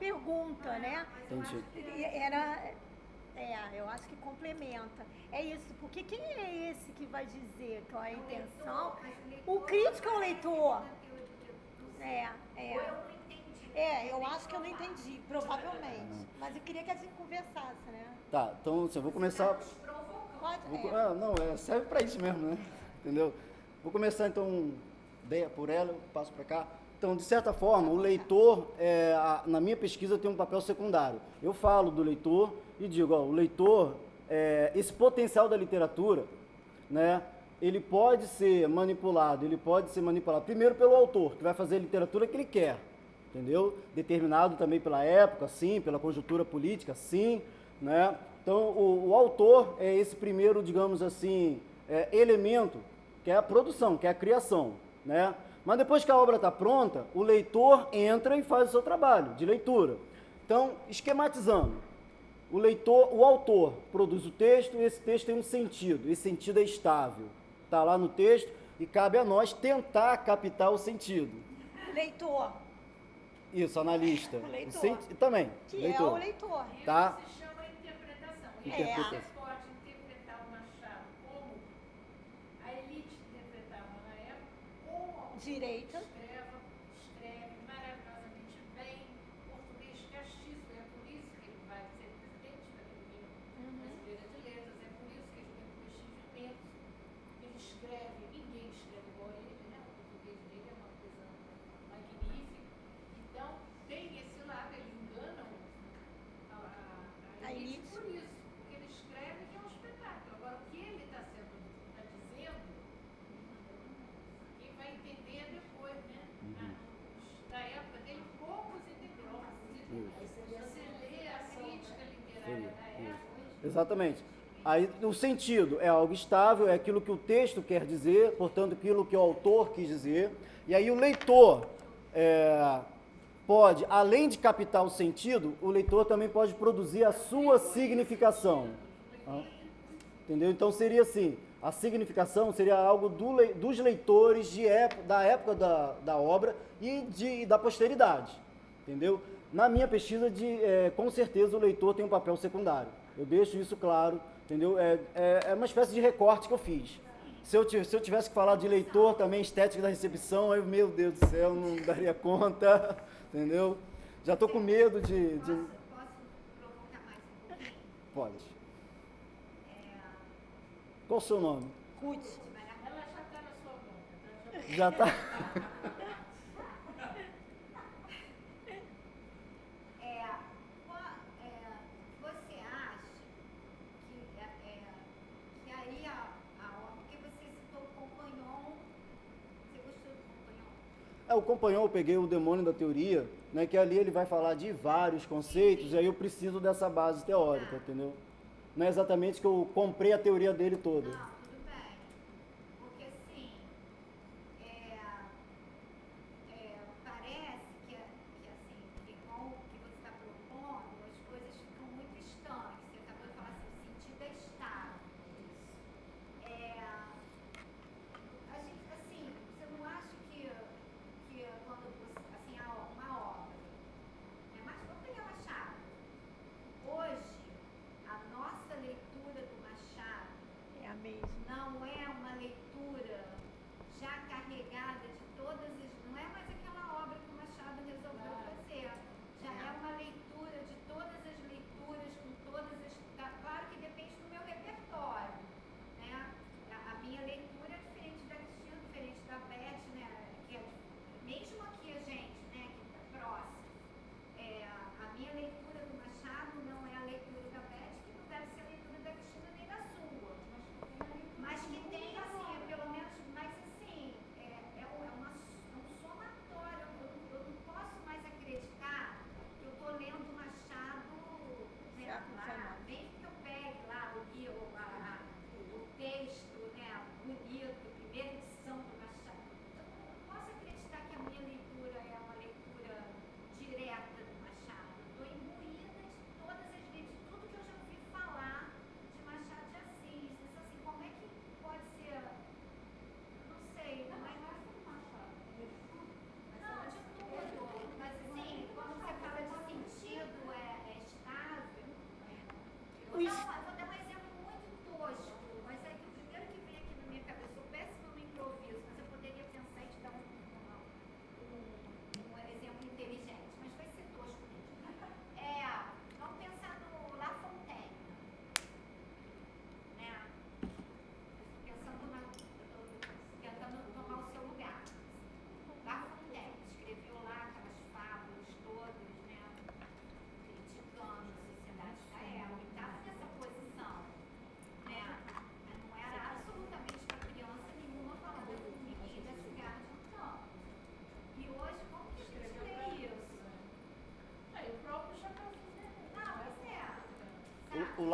pergunta, né? Entendi. Eu acho que complementa. É isso, porque quem é esse que vai dizer qual é a intenção? O crítico é o leitor. Eu acho que eu não entendi, provavelmente. Mas eu queria que a gente conversasse, né? Tá, então assim, eu vou começar. Serve para isso mesmo, né? Entendeu? Vou começar então por ela, eu passo para cá. Então, de certa forma, o leitor, na minha pesquisa, tem um papel secundário. Eu falo do leitor e digo, o leitor, esse potencial da literatura, né, ele pode ser manipulado primeiro pelo autor, que vai fazer a literatura que ele quer, entendeu? Determinado também pela época, sim, pela conjuntura política, sim, né? Então, o autor é esse primeiro, digamos assim, elemento, que é a produção, que é a criação, né? Mas depois que a obra está pronta, o leitor entra e faz o seu trabalho de leitura. Então, esquematizando, o autor produz o texto e esse texto tem um sentido, esse sentido é estável. Está lá no texto e cabe a nós tentar captar o sentido. Leitor. Isso, analista. O leitor. Também. Que leitor. é o leitor. Tá? Isso se chama interpretação. Interpretação. Você pode interpretar o Machado como a elite interpretava na época, ou Direita. escreve maravilhosamente bem, português castiço, é por isso que ele vai ser presidente da Academia Brasileira de Letras, é por isso que ele tem um prestígio imenso. Ele escreve, ninguém escreve igual a ele, né? O português dele é uma coisa magnífica. Então, tem esse lado, ele engana a elite por isso, porque ele escreve que é um espetáculo. Agora, o que ele está dizendo, quem vai entender depois, né? Da época dele, poucos entenderam. Você lê a crítica literária da época. Exatamente. Aí, o sentido é algo estável, é aquilo que o texto quer dizer, portanto, aquilo que o autor quis dizer. E aí o leitor pode, além de captar o sentido, o leitor também pode produzir a sua significação. Entendeu? Então seria assim, a significação seria algo dos leitores da época da obra e da posteridade. Entendeu? Na minha pesquisa, com certeza o leitor tem um papel secundário. Eu deixo isso claro, entendeu? É uma espécie de recorte que eu fiz. Se eu tivesse que falar de leitor também, estética da recepção, aí, meu Deus do céu, não daria conta, entendeu? Já estou com medo de... Posso provocar mais um pouquinho? Pode. Qual o seu nome? Ruth. Ela já está na sua boca, tá? Já está... Você acha que aí a obra, porque você citou o Compagnon, você gostou do Compagnon? O Compagnon, eu peguei o Demônio da Teoria, né, que ali ele vai falar de vários conceitos, e aí eu preciso dessa base teórica, entendeu? Não é exatamente que eu comprei a teoria dele toda. Não, tudo bem. Porque assim, parece que com o que você está propondo, as coisas ficam muito estanques. Você acabou de falar assim, o sentido é estável. A gente, assim, você não acha que quando você, assim, uma obra, mas vamos pegar Machado. Hoje, a nossa leitura do Machado É a mesma. não é uma leitura já carregada de todas as... Não é mais aquela obra que o Machado resolveu fazer. Já é uma leitura de todas as leituras, com todas as... Claro que depende do meu repertório, né? A minha leitura é diferente da Cristina, diferente da Beth, né? Que mesmo aqui a gente, né, que está próximo, a minha leitura do Machado não é a leitura da Beth, que não deve ser a leitura da Cristina nem da sua. Mas que tem, assim, pelo menos, mas assim, é um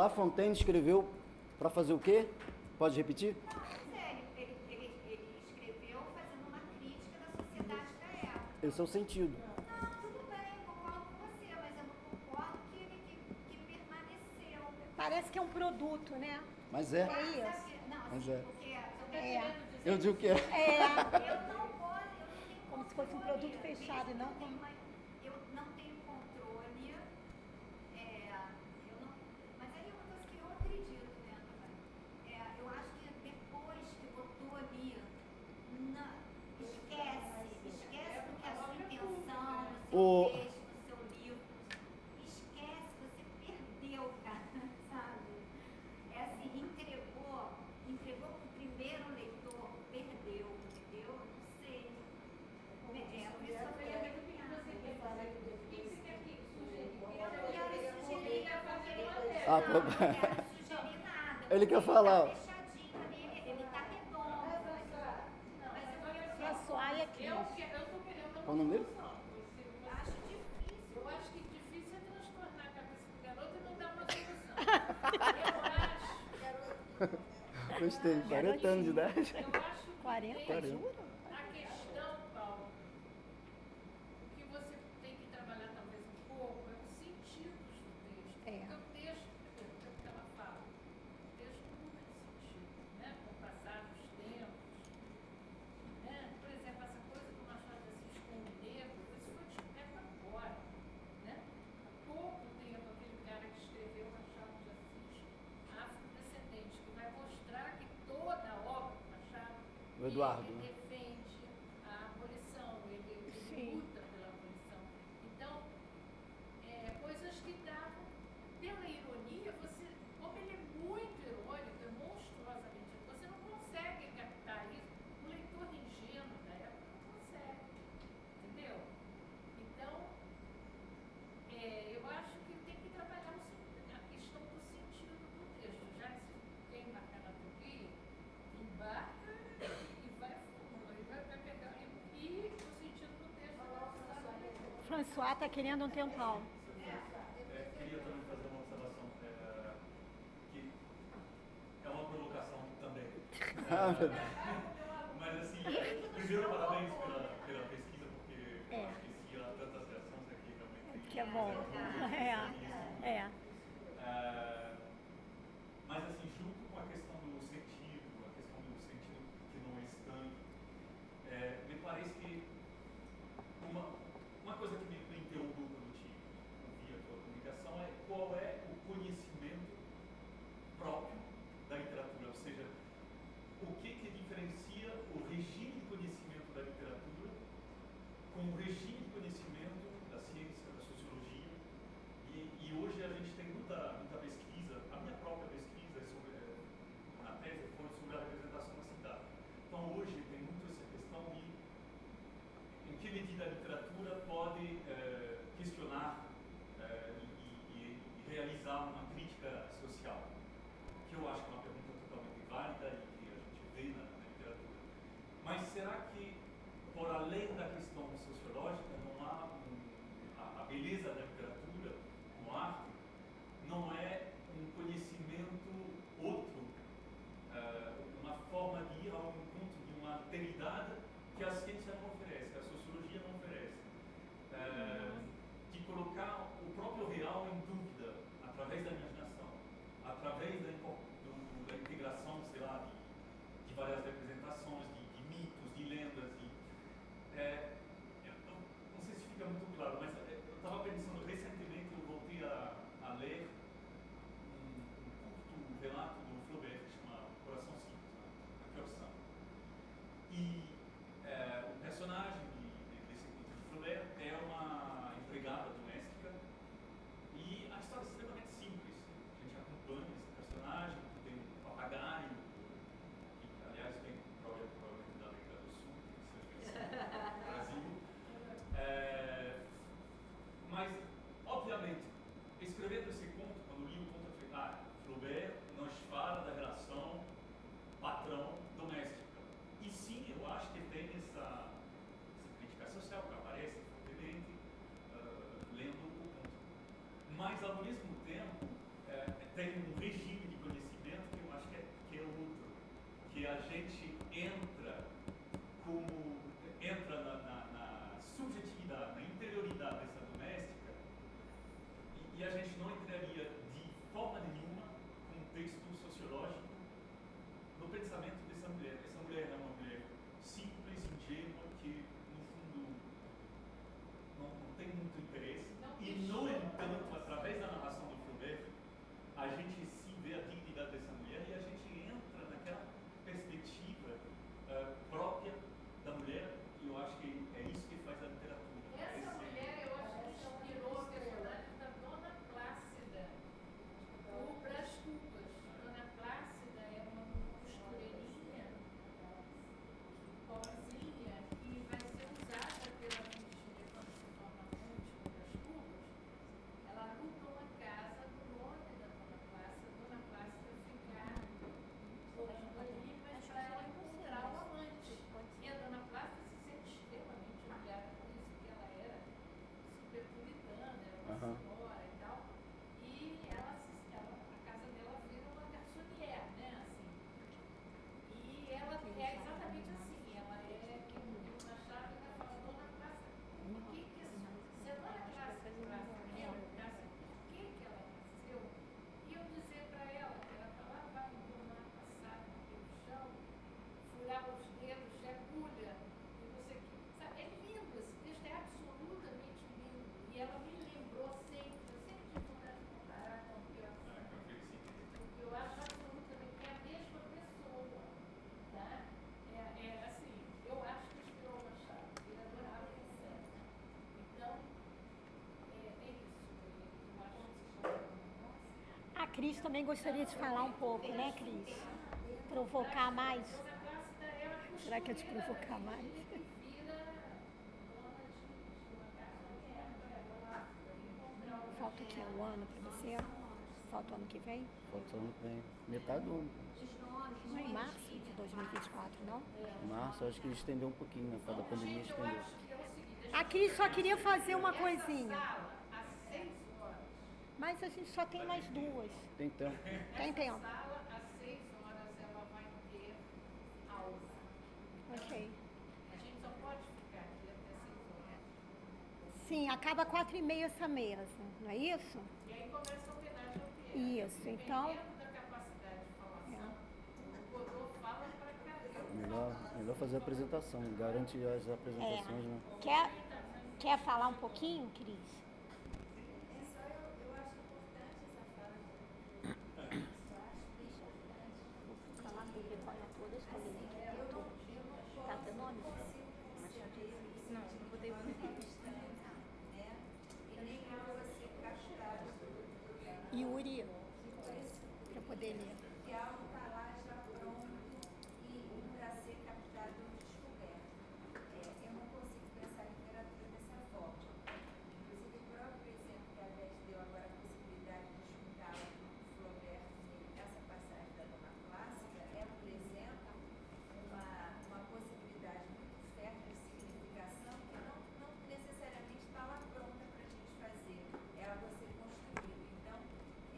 La Fontaine escreveu para fazer o quê? Pode repetir? Ele escreveu fazendo uma crítica da sociedade da época. Esse é o sentido. Não, tudo bem, eu concordo com você, mas eu não concordo que permaneceu. Parece que é um produto, né? Mas é. É isso. Não, Mas assim, é. porque É. Eu digo que é. É. eu não posso, eu não tenho Como se fosse um controle, produto fechado e não como... eu não tenho controle, eu não, mas aí é uma coisa que eu acredito, né, também. Eu acho que depois que botou ali, esquece do que é a sua intenção, no seu texto, no seu livro, esquece, você perdeu, cara, sabe? É assim, entregou pro primeiro leitor, perdeu, entendeu? Não sei. Por isso eu falei a mesma Ah, não quero sugerir nada. Ele quer porque falar. Tá fechadinho ali, ele tá redondo. Mas François e aqui. Eu tô querendo Qual o nome dele? solução. eu acho difícil. Eu acho que difícil é transtornar a cabeça do garoto e não dar uma solução. Gostei, 40 anos de idade. Eu acho que 40, tem juro? a questão, Paulo, o que você tem que trabalhar talvez um pouco é os sentidos do texto. É. Porque o texto, primeiro, o que ela fala, o texto muda de sentido, né? Com o passar dos tempos. Né? Por exemplo, essa coisa do Machado de Assis com o negro, isso foi descoberto agora. Né? Há pouco tempo, aquele cara que escreveu Machado de Assis, afrodescendente, que vai mostrar que toda a obra do Machado, O Eduardo, ele né? defende a abolição, ele Sim. luta pela abolição. Então, coisas que davam, pela ironia, como ele é muito irônico, é monstruosamente, você não consegue captar isso. O leitor ingênuo da época não consegue, entendeu? Então, eu acho que tem que trabalhar a questão do sentido do texto. Já que se quer embarcar na teoria, embarca e vai fundo, e vai pegar. E o sentido do texto vai funcionar melhor. François está querendo um tempão. Queria também fazer uma observação, que é uma provocação também. Ah, meu Deus. Mas assim, primeiro parabéns pela pesquisa, porque eu acho que se há tantas reações aqui realmente. Que é bom. É. Mas assim, junto com a questão do sentido, que não é estanque, me parece que uma coisa que me interrogou quando ouvi a tua comunicação é qual é o conhecimento próprio da literatura, ou seja, o que diferencia o regime de conhecimento da literatura com o regime de conhecimento da ciência, da sociologia. E hoje a gente tem muita pesquisa, a minha própria pesquisa na tese foi sobre a representação da cidade. Então hoje tem muito essa questão de em que medida a literatura pode questionar e realizar uma crítica social, que eu acho que é uma pergunta totalmente válida e que a gente vê na literatura. Mas será que, por além da questão sociológica, não há a beleza da literatura como arte não é um conhecimento outro, uma forma de ir ao encontro de uma alteridade que a ciência não oferece, que a sociologia não oferece, de colocar o próprio real em dúvida através da imaginação, através da integração, sei lá, de várias representações, de mitos, de lendas. Eu não sei se fica muito claro, mas eu estava pensando recentemente, eu voltei a ler um curto relato do Flaubert que chama Coração Simples, na Cœur Simple. E a gente entra na subjetividade, na interioridade dessa doméstica, e a gente não entraria de forma nenhuma com um texto sociológico no pensamento dessa mulher. Essa mulher é uma mulher simples, ingênua, que no fundo não tem muito interesse, e no entanto, através da narração do Flaubert, a gente se vê a dignidade dessa mulher e a gente entra naquela perspectiva própria da mulher, e eu acho que é isso que faz a literatura. Essa mulher, eu acho que inspirou a personagem da Dona Plácida, o Brás Cubas. Dona Plácida é uma costureirinha, pobrezinha, que vai ser usada pela Virgínia quando se torna amante do Brás Cubas. Ela aluga uma casa no nome da Dona Plácida. A Dona Plácida ficar morando ali, mas para ela encontrar o amante. E a Dona Plácida se sente extremamente humilhada por isso, porque ela era super puritana, era uma senhora e tal. E a casa dela vira uma garçonnière, né? Assim. E ela é exatamente assim. Ela é que o na chave ela fala, Dona Plácida, por que se a Dona Plácida perguntasse por que ela nasceu, iam dizer para ela que era para lavar o mar passado pelo chão, furar os dedos de agulha, e você que. Sabe, é lindo, esse texto é absolutamente lindo. E ela me lembrou sempre, eu sempre tive vontade de comparar com o que eu porque eu acho absolutamente que é a mesma pessoa. Tá? Assim, eu acho que inspirou o Machado, ele adorava esse. Então, é isso. Eu acho que A Cris também gostaria de falar um pouco, né, Cris? Provocar mais. Dona Plácida é uma Será que é de provocar mais? que vira dona de uma casa Falta o quê? Um ano para você? Falta o ano que vem? Faltando bem. Metade do Não é em março de 2024, não? março, acho que estendeu um pouquinho, né? Por causa da pandemia estendeu. A Cris só queria fazer uma coisinha. sala às 6 horas. Mas a gente só tem mais duas. Tem tempo. Tem tempo. Sala às 6 horas ela vai ter aula. Ok. A gente só pode ficar aqui até 6 horas. Sim, acaba 4h30 essa mesa, não é isso? E aí começa a homenagem ao Pierre. Isso, então. Dependendo da capacidade de falação, o Godot fala para Melhor fazer a apresentação, garante as apresentações, né? Quer falar um pouquinho, Cris? É só eu acho importante essa fala do eu acho importante. Falar com o Vitória todas, Assim, eu não consigo perceber Não botei o nome. né? E nem como você captar Yuri, para poder ler. que algo está lá já pronto e para ser captado ou descoberto. Eu não consigo pensar em literatura dessa forma. Inclusive, o próprio exemplo que a Beth deu agora, a possibilidade de juntar o Flaubert nessa passagem da Dona Plácida, é, por exemplo, uma possibilidade muito fértil de significação que não necessariamente está lá pronta para a gente fazer. Ela vai ser construída. Então,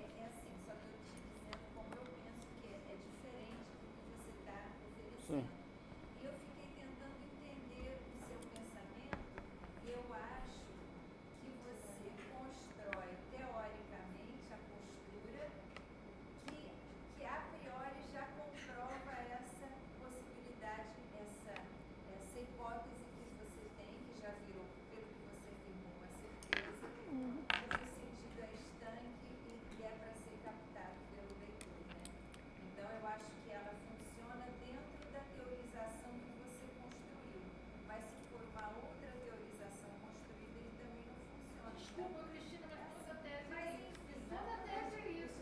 é assim, só que eu te dizendo como eu penso que é diferente do que você está oferecendo. Sim. E eu fiquei tentando entender o seu pensamento e eu acho que você constrói teoricamente a postura que a priori já comprova essa possibilidade, essa hipótese que você tem, que já virou, pelo que você afirmou, uma certeza, que no sentido é estanque e é para ser captado pelo leitor, né? Então eu acho que ela funciona dentro da teorização que você construiu, mas se for uma outra teorização construída, ele também não funciona. Desculpa, Cristina, mas toda tese Mas é isso. enfim, Toda tese é isso.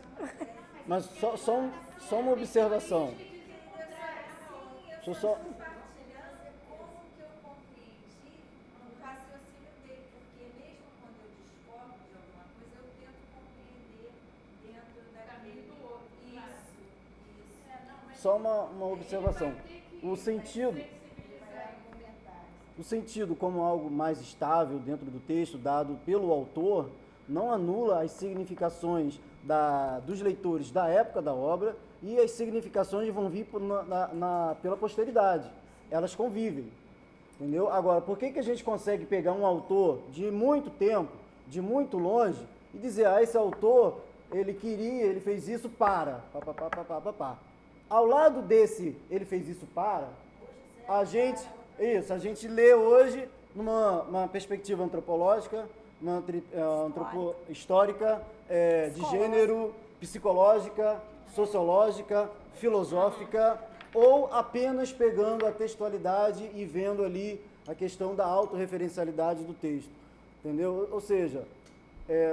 Mas só uma observação. Deixa eu só. Compartilhando como que eu compreendi o raciocínio dele, porque mesmo quando eu discordo de alguma coisa, eu tento compreender dentro daquele do outro, claro. Isso. Só uma observação. O sentido, Vai argumentar. o sentido como algo mais estável dentro do texto dado pelo autor não anula as significações dos leitores da época da obra e as significações vão vir pela posteridade. Elas convivem, entendeu? Agora, por que a gente consegue pegar um autor de muito tempo, de muito longe, e dizer, esse autor, ele fez isso para, pá. Ao lado desse, ele fez isso para, a gente lê hoje numa perspectiva antropológica, histórica, de gênero, psicológica, sociológica, filosófica, ou apenas pegando a textualidade e vendo ali a questão da autorreferencialidade do texto, entendeu? Ou seja,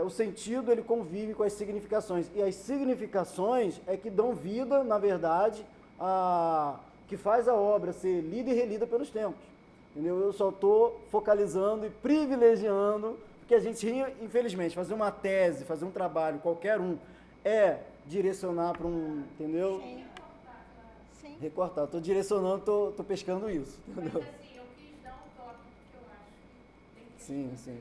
o sentido ele convive com as significações, e as significações é que dão vida, na verdade, que faz a obra ser lida e relida pelos tempos, entendeu? Eu só estou focalizando e privilegiando, porque a gente, infelizmente, fazer uma tese, fazer um trabalho, qualquer um, direcionar para um, entendeu? Sim. Recortar. Estou direcionando, estou pescando isso, entendeu? Mas assim, eu quis dar um toque, porque eu acho que tem que Sim.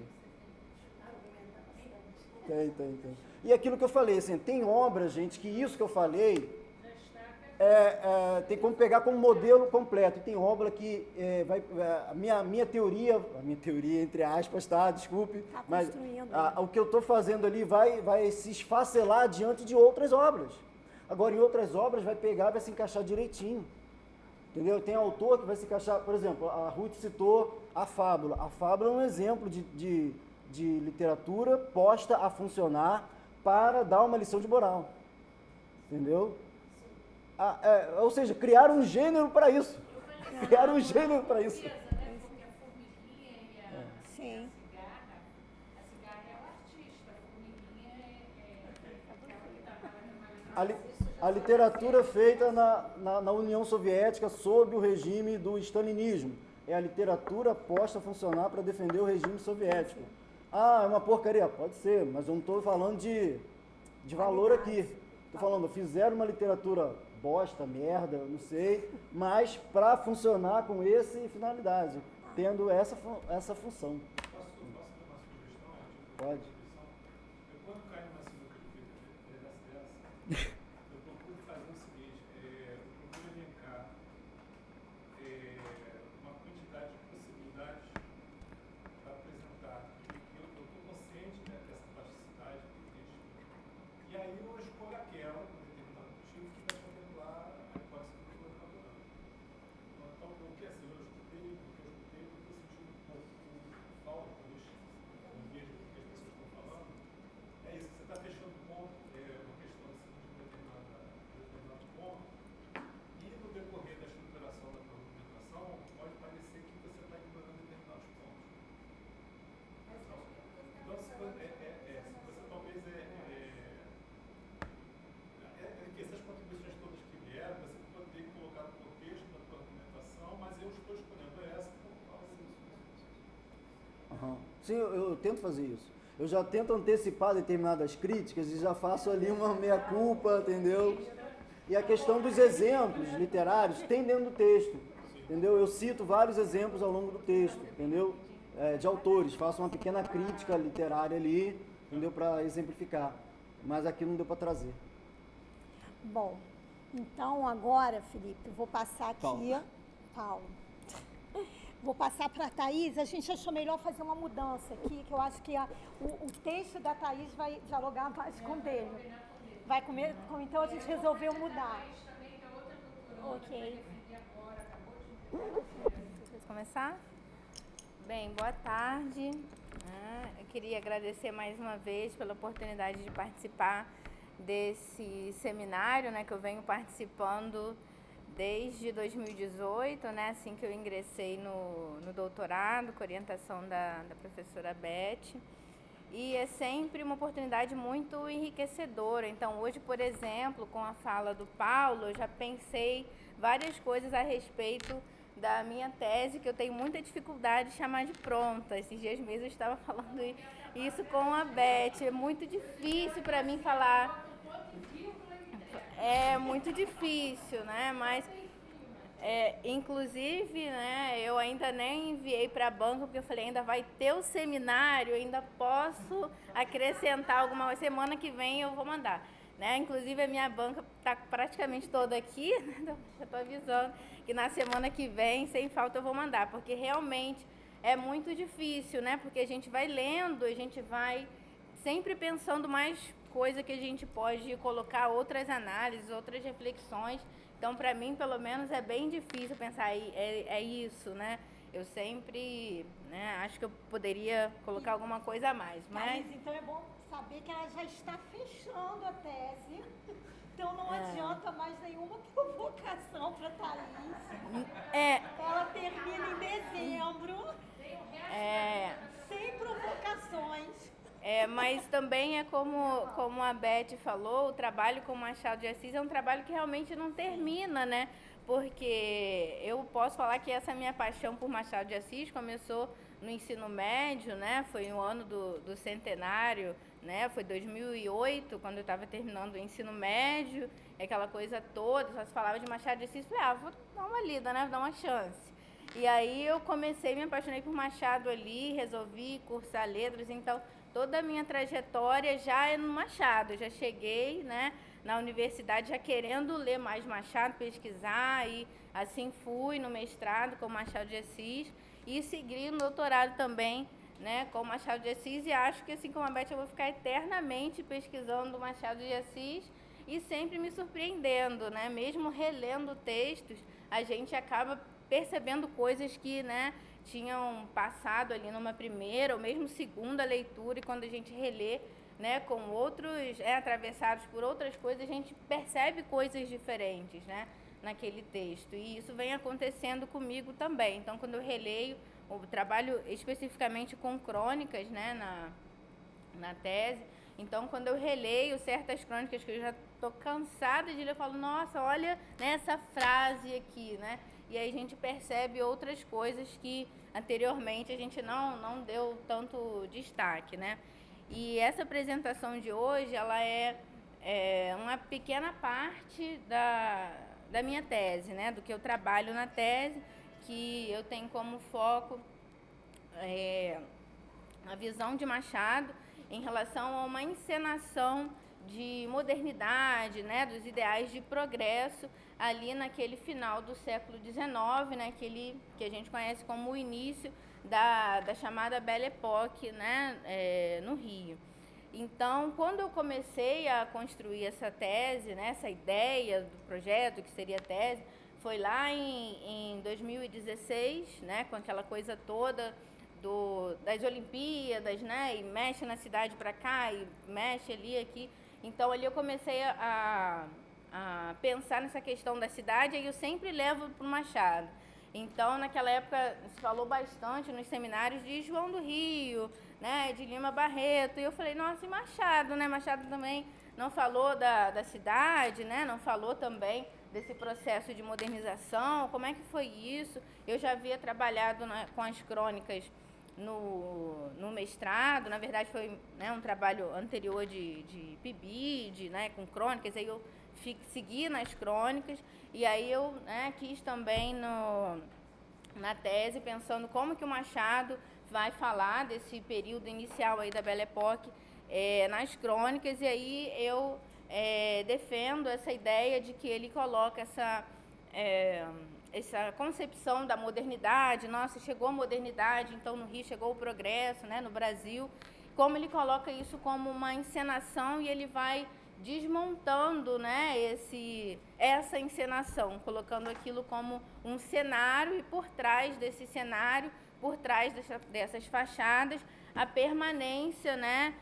Tem. E aquilo que eu falei, assim, tem obras, gente, que isso que eu falei, tem como pegar como modelo completo. E tem obra que a minha teoria, entre aspas, tá? Desculpe, Tá mas construindo. o que eu estou fazendo ali vai se esfacelar diante de outras obras. Agora, em outras obras, vai pegar, vai se encaixar direitinho. Entendeu? Tem autor que vai se encaixar, por exemplo, a Ruth citou a fábula. A fábula é um exemplo de literatura posta a funcionar para dar uma lição de moral. Entendeu? Ou seja, criaram um gênero para isso. Criaram um gênero para isso. Porque a formiguinha e a Sim. cigarra é o artista, a formiguinha é aquela que está A literatura feita na União Soviética sob o regime do stalinismo. É a literatura posta a funcionar para defender o regime soviético. É uma porcaria? Pode ser, mas eu não estou falando de valor aqui. Estou falando, fizeram uma literatura bosta, merda, não sei, mas para funcionar com essa finalidade, tendo essa função. Posso dar uma sugestão? Pode. Eu, quando caio numa sinuca dessa, eu procuro fazer o seguinte, eu procuro elencar uma quantidade de possibilidades para apresentar. Eu estou consciente dessa plasticidade que existe. E aí eu escolho aquela, com determinado motivo, que vai contemplar a hipótese que eu estou elaborando. Então, o que assim, eu escutei sentindo um pouco falta quando eu vejo o que as pessoas estão falando. É isso, você está fechando o ponto, uma questão assim, de determinado ponto, e no decorrer da estruturação da argumentação, pode parecer que você está ignorando determinados pontos. Então, se você talvez que essas contribuições todas que vieram, você pode ter colocado no contexto da tua argumentação, mas eu estou escolhendo essa por causa disso. Sim, eu tento fazer isso. Eu já tento antecipar determinadas críticas e já faço ali uma meia-culpa, entendeu? E a questão dos exemplos literários tem dentro do texto, entendeu? Eu cito vários exemplos ao longo do texto, entendeu? De autores, faço uma pequena crítica literária ali, entendeu? Para exemplificar. Mas aqui não deu para trazer. Bom, então agora, Felipe, eu vou passar aqui. Paulo. Vou passar para a Thaís. A gente achou melhor fazer uma mudança aqui, que eu acho que o texto da Thaís vai dialogar mais com o dele. Vai comer, então a gente resolveu mudar. Ok. Vamos começar? Bem, boa tarde. Eu queria agradecer mais uma vez pela oportunidade de participar desse seminário, né, que eu venho participando desde 2018, né, assim que eu ingressei no doutorado, com orientação da professora Beth. E é sempre uma oportunidade muito enriquecedora. Então, hoje, por exemplo, com a fala do Paulo, eu já pensei várias coisas a respeito da minha tese, que eu tenho muita dificuldade de chamar de pronta. Esses dias mesmo eu estava falando isso com a Beth. É muito difícil para mim falar. É muito difícil, né? Mas Inclusive, né, eu ainda nem enviei para a banca, porque eu falei, ainda vai ter o seminário, ainda posso acrescentar alguma coisa. Semana que vem eu vou mandar. Né? Inclusive, a minha banca está praticamente toda aqui, né? Já estou avisando que na semana que vem, sem falta, eu vou mandar, porque realmente é muito difícil, né? Porque a gente vai lendo, a gente vai sempre pensando mais coisa que a gente pode colocar, outras análises, outras reflexões. Então, para mim, pelo menos, é bem difícil pensar, é isso, né? Eu sempre, né, acho que eu poderia colocar alguma coisa a mais, mas... Thaís, então é bom saber que ela já está fechando a tese, então não adianta mais nenhuma provocação para Thaís. Ela termina em dezembro, sem provocações. Mas também é como a Beth falou, o trabalho com Machado de Assis é um trabalho que realmente não termina, né? Porque eu posso falar que essa minha paixão por Machado de Assis começou no ensino médio, né? Foi no ano do centenário, né? Foi 2008, quando eu estava terminando o ensino médio, aquela coisa toda, só se falava de Machado de Assis, falei, vou dar uma lida, né? Vou dar uma chance. E aí eu me apaixonei por Machado ali, resolvi cursar letras, então toda a minha trajetória já é no Machado. Eu já cheguei, né, na universidade já querendo ler mais Machado, pesquisar, e assim fui no mestrado com Machado de Assis e segui no doutorado também, né, com Machado de Assis, e acho que assim como a Beth eu vou ficar eternamente pesquisando Machado de Assis e sempre me surpreendendo, né, mesmo relendo textos, a gente acaba percebendo coisas que, né, tinham passado ali numa primeira ou mesmo segunda leitura, e quando a gente relê, né, com outros, atravessados por outras coisas, a gente percebe coisas diferentes, né, naquele texto. E isso vem acontecendo comigo também. Então, quando eu releio, eu trabalho especificamente com crônicas, né, na tese. Então, quando eu releio certas crônicas que eu já estou cansada de ler, eu falo, nossa, olha, né, essa frase aqui, né? E aí a gente percebe outras coisas que anteriormente a gente não deu tanto destaque, né? E essa apresentação de hoje, ela é uma pequena parte da minha tese, né? Do que eu trabalho na tese, que eu tenho como foco a visão de Machado em relação a uma encenação de modernidade, né, dos ideais de progresso ali naquele final do século XIX, né, que a gente conhece como o início da chamada Belle Époque, né, no Rio. Então, quando eu comecei a construir essa tese, né, essa ideia do projeto, que seria a tese, foi lá em 2016, né, com aquela coisa toda das Olimpíadas, né, e mexe na cidade para cá e mexe ali, aqui. Então, ali eu comecei a pensar nessa questão da cidade, e eu sempre levo para o Machado. Então, naquela época, se falou bastante nos seminários de João do Rio, né, de Lima Barreto, e eu falei, nossa, e Machado, né? Machado também não falou da cidade, né? Não falou também desse processo de modernização, como é que foi isso? Eu já havia trabalhado com as crônicas no mestrado, na verdade foi, né, um trabalho anterior de PIBID, né, com crônicas, aí eu segui nas crônicas, e aí eu, né, quis também na tese, pensando como que o Machado vai falar desse período inicial aí da Belle Époque nas crônicas, e aí eu defendo essa ideia de que ele coloca essa concepção da modernidade. Nossa, chegou a modernidade, então no Rio chegou o progresso, né, no Brasil, como ele coloca isso como uma encenação, e ele vai desmontando, né, essa encenação, colocando aquilo como um cenário, e por trás desse cenário, por trás dessas fachadas, a permanência, né,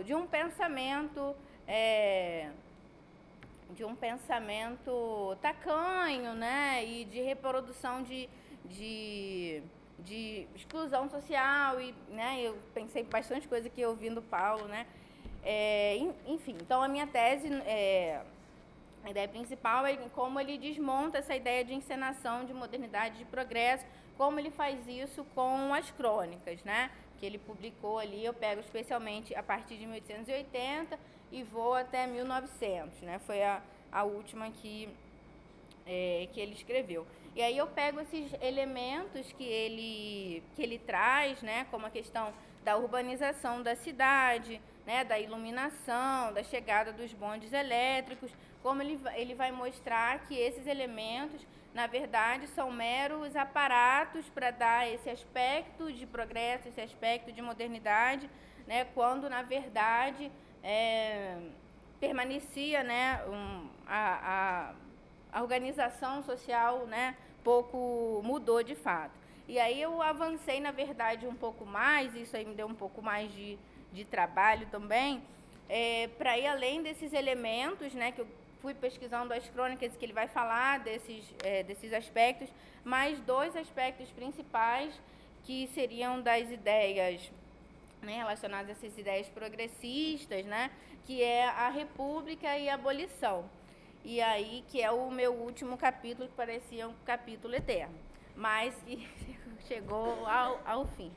de um pensamento tacanho, né, e de reprodução de exclusão social, e, né, eu pensei bastante coisa aqui ouvindo Paulo, né, enfim, então a minha tese, a ideia principal é como ele desmonta essa ideia de encenação, de modernidade, de progresso, como ele faz isso com as crônicas, né, que ele publicou ali. Eu pego especialmente a partir de 1880 e vou até 1900, né? Foi a última que que ele escreveu. E aí eu pego esses elementos que ele traz, né, como a questão da urbanização da cidade, né, da iluminação, da chegada dos bondes elétricos, como ele vai mostrar que esses elementos, na verdade, são meros aparatos para dar esse aspecto de progresso, esse aspecto de modernidade, né, quando, na verdade, permanecia, né, a organização social, né, pouco mudou de fato. E aí eu avancei, na verdade, um pouco mais, isso aí me deu um pouco mais de trabalho também, para ir além desses elementos, né, que eu fui pesquisando as crônicas que ele vai falar desses aspectos, mas 2 aspectos principais que seriam das ideias, né, relacionadas a essas ideias progressistas, né, que é a república e a abolição. E aí, que é o meu último capítulo, que parecia um capítulo eterno, mas que chegou ao fim.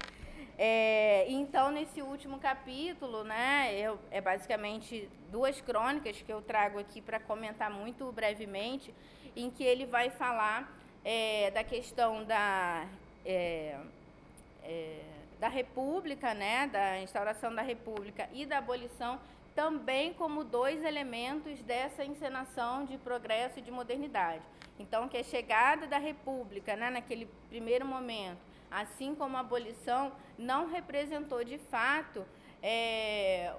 Então, nesse último capítulo, né, é basicamente 2 crônicas que eu trago aqui para comentar muito brevemente, em que ele vai falar da questão da república, né, da instauração da república e da abolição, também como 2 elementos dessa encenação de progresso e de modernidade. Então, que a chegada da república, né, naquele primeiro momento, assim como a abolição, não representou de fato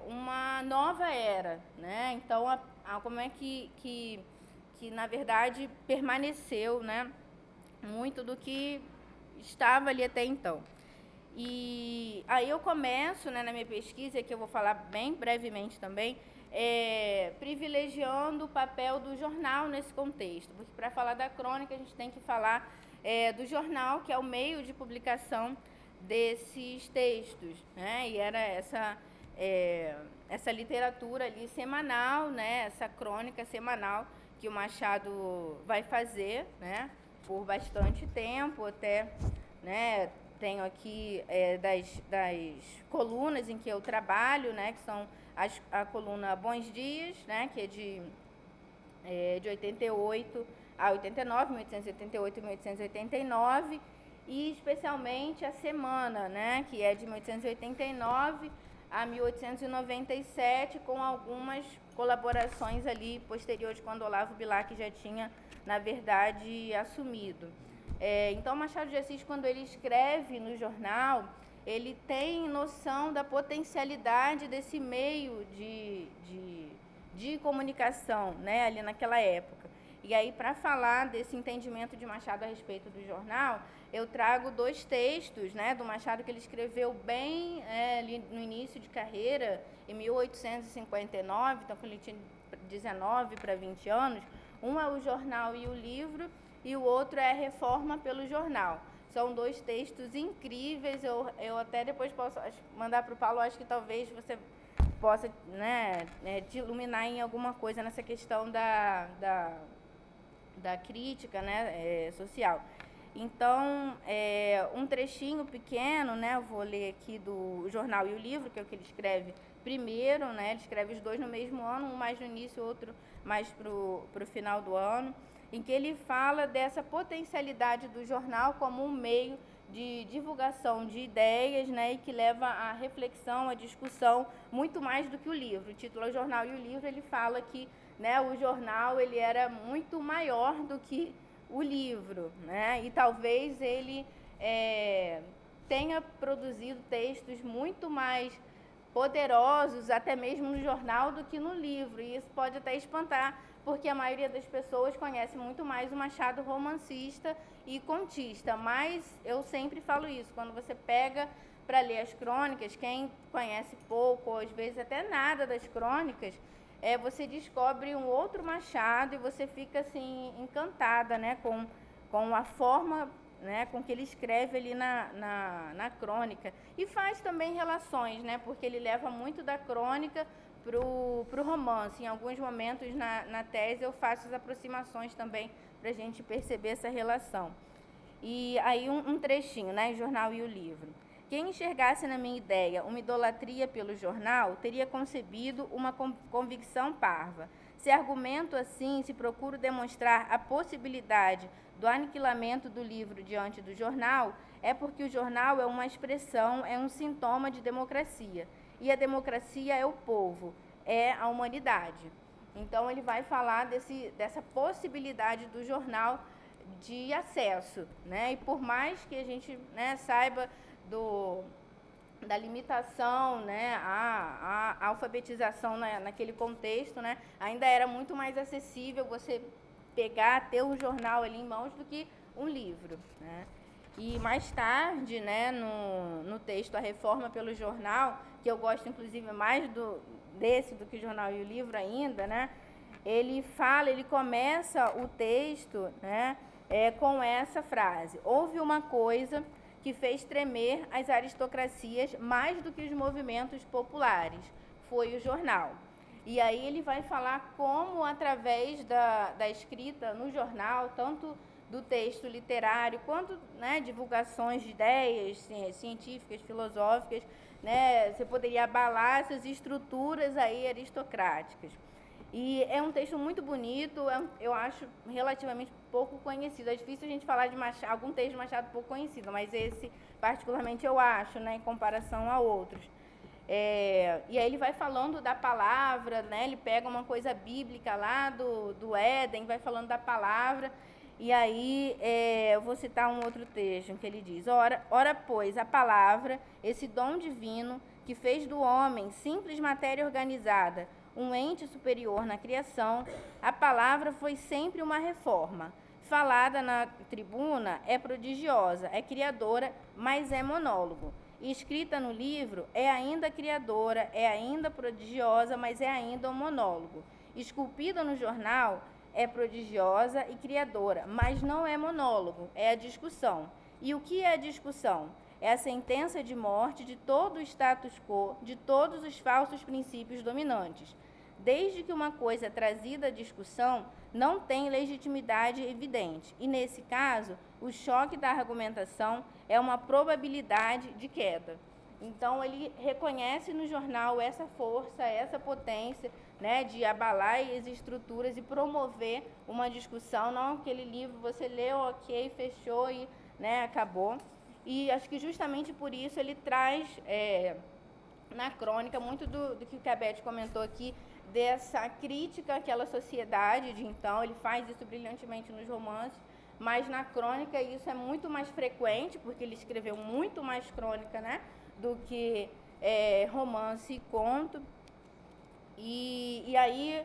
uma nova era, né? Então, como é que na verdade permaneceu, né, muito do que estava ali até então. E aí eu começo, né, na minha pesquisa, que eu vou falar bem brevemente também, privilegiando o papel do jornal nesse contexto, porque para falar da crônica a gente tem que falar do jornal, que é o meio de publicação desses textos, né? E era essa literatura ali semanal, né? Essa crônica semanal que o Machado vai fazer, né? Por bastante tempo, até, né? Tenho aqui das colunas em que eu trabalho, né? Que são a coluna Bons Dias, né? Que é de 88 a 89, 1888 e 1889, e especialmente a semana, né, que é de 1889 a 1897, com algumas colaborações ali posteriores, quando Olavo Bilac já tinha, na verdade, assumido. Então, Machado de Assis, quando ele escreve no jornal, ele tem noção da potencialidade desse meio de comunicação, né, ali naquela época. E aí, para falar desse entendimento de Machado a respeito do jornal, eu trago 2 textos, né, do Machado que ele escreveu bem ali no início de carreira, em 1859, então quando ele tinha 19 para 20 anos. Um é o Jornal e o Livro, e o outro é a Reforma pelo Jornal. São 2 textos incríveis, eu até depois posso mandar para o Paulo, acho que talvez você possa, né, te iluminar em alguma coisa nessa questão da crítica, né, social. Então, um trechinho pequeno, né, eu vou ler aqui do Jornal e o Livro, que é o que ele escreve primeiro, né, ele escreve os 2 no mesmo ano, um mais no início, outro mais para o final do ano, em que ele fala dessa potencialidade do jornal como um meio de divulgação de ideias, né, e que leva à reflexão, à discussão, muito mais do que o livro. O título é O Jornal e o Livro, ele fala que, né, o jornal ele era muito maior do que o livro, né, e talvez ele tenha produzido textos muito mais poderosos, até mesmo no jornal, do que no livro, e isso pode até espantar, porque a maioria das pessoas conhece muito mais o Machado romancista e contista, mas eu sempre falo isso, quando você pega para ler as crônicas, quem conhece pouco, ou às vezes até nada das crônicas, você descobre um outro Machado e você fica assim encantada, né, com a forma, né, com que ele escreve ali na crônica, e faz também relações, né, porque ele leva muito da crônica pro romance. Em alguns momentos na tese eu faço as aproximações também para a gente perceber essa relação. E aí um trechinho, né, Jornal e o Livro. Quem enxergasse na minha ideia uma idolatria pelo jornal teria concebido uma convicção parva. Se argumento assim, se procuro demonstrar a possibilidade do aniquilamento do livro diante do jornal, é porque o jornal é uma expressão, é um sintoma de democracia. E a democracia é o povo, é a humanidade. Então, ele vai falar dessa possibilidade do jornal de acesso, né? E por mais que a gente, né, saiba da limitação, né, a alfabetização naquele contexto, né, ainda era muito mais acessível você pegar, ter um jornal ali em mãos do que um livro, né? E mais tarde, né, no texto A Reforma pelo Jornal, que eu gosto inclusive mais desse do que o jornal e o livro ainda, né, ele começa o texto, né, com essa frase: houve uma coisa que fez tremer as aristocracias mais do que os movimentos populares, foi o jornal. E aí ele vai falar como, através da escrita no jornal, tanto do texto literário, quanto, né, divulgações de ideias científicas, filosóficas, né, você poderia abalar essas estruturas aí aristocráticas. E é um texto muito bonito, eu acho relativamente pouco conhecido. É difícil a gente falar de Machado, algum texto de Machado pouco conhecido, mas esse particularmente eu acho, né, em comparação a outros. E aí ele vai falando da palavra, né, ele pega uma coisa bíblica lá do Éden, vai falando da palavra, e aí eu vou citar um outro texto em que ele diz: ora, pois, a palavra, esse dom divino que fez do homem simples matéria organizada, um ente superior na criação, a palavra foi sempre uma reforma. Falada na tribuna, é prodigiosa, é criadora, mas é monólogo. E escrita no livro, é ainda criadora, é ainda prodigiosa, mas é ainda um monólogo. Esculpida no jornal, é prodigiosa e criadora, mas não é monólogo, é a discussão. E o que é a discussão? É a sentença de morte de todo o status quo, de todos os falsos princípios dominantes. Desde que uma coisa é trazida à discussão, não tem legitimidade evidente. E, nesse caso, o choque da argumentação é uma probabilidade de queda. Então, ele reconhece no jornal essa força, essa potência, né, de abalar as estruturas e promover uma discussão. Não aquele livro, você leu, ok, fechou e, né, acabou. E acho que justamente por isso ele traz na crônica muito do que a Beth comentou aqui, dessa crítica àquela sociedade de então. Ele faz isso brilhantemente nos romances, mas na crônica isso é muito mais frequente, porque ele escreveu muito mais crônica, né, do que romance e conto. E aí,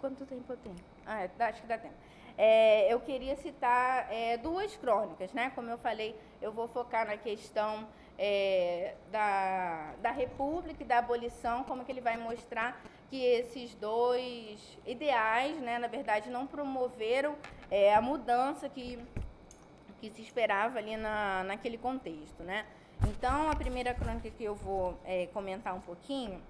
quanto tempo eu tenho? Acho que dá tempo. Eu queria citar duas crônicas, né? Como eu falei, eu vou focar na questão da República e da abolição, como que ele vai mostrar que esses dois ideais, né, na verdade, não promoveram a mudança que se esperava ali naquele contexto, né? Então, a primeira crônica que eu vou comentar um pouquinho,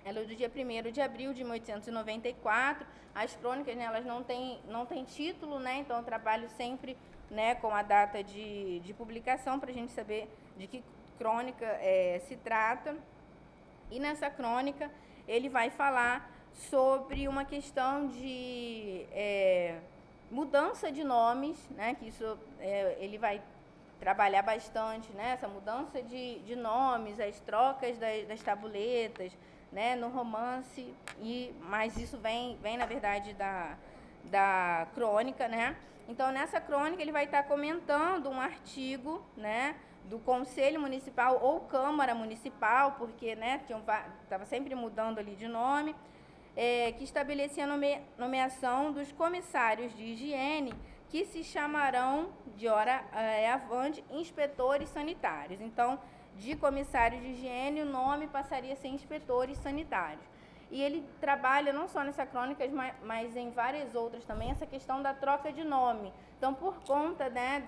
ela é do dia 1º de abril de 1894. As crônicas, né, elas não têm título, né? Então eu trabalho sempre, né, com a data de publicação para a gente saber de que crônica se trata. E nessa crônica ele vai falar sobre uma questão de mudança de nomes, né? Que isso ele vai trabalhar bastante, né? Essa mudança de nomes, as trocas das tabuletas, né, no romance, mas isso vem na verdade da crônica, né? Então, nessa crônica ele vai estar comentando um artigo, né, do Conselho Municipal ou Câmara Municipal, porque, né, estava sempre mudando ali de nome, que estabelecia a nomeação dos comissários de higiene, que se chamarão, de hora avante, inspetores sanitários. Então, de comissários de higiene, o nome passaria a ser inspetores sanitários. E ele trabalha não só nessa crônica, mas em várias outras também, essa questão da troca de nome. Então, por conta, né,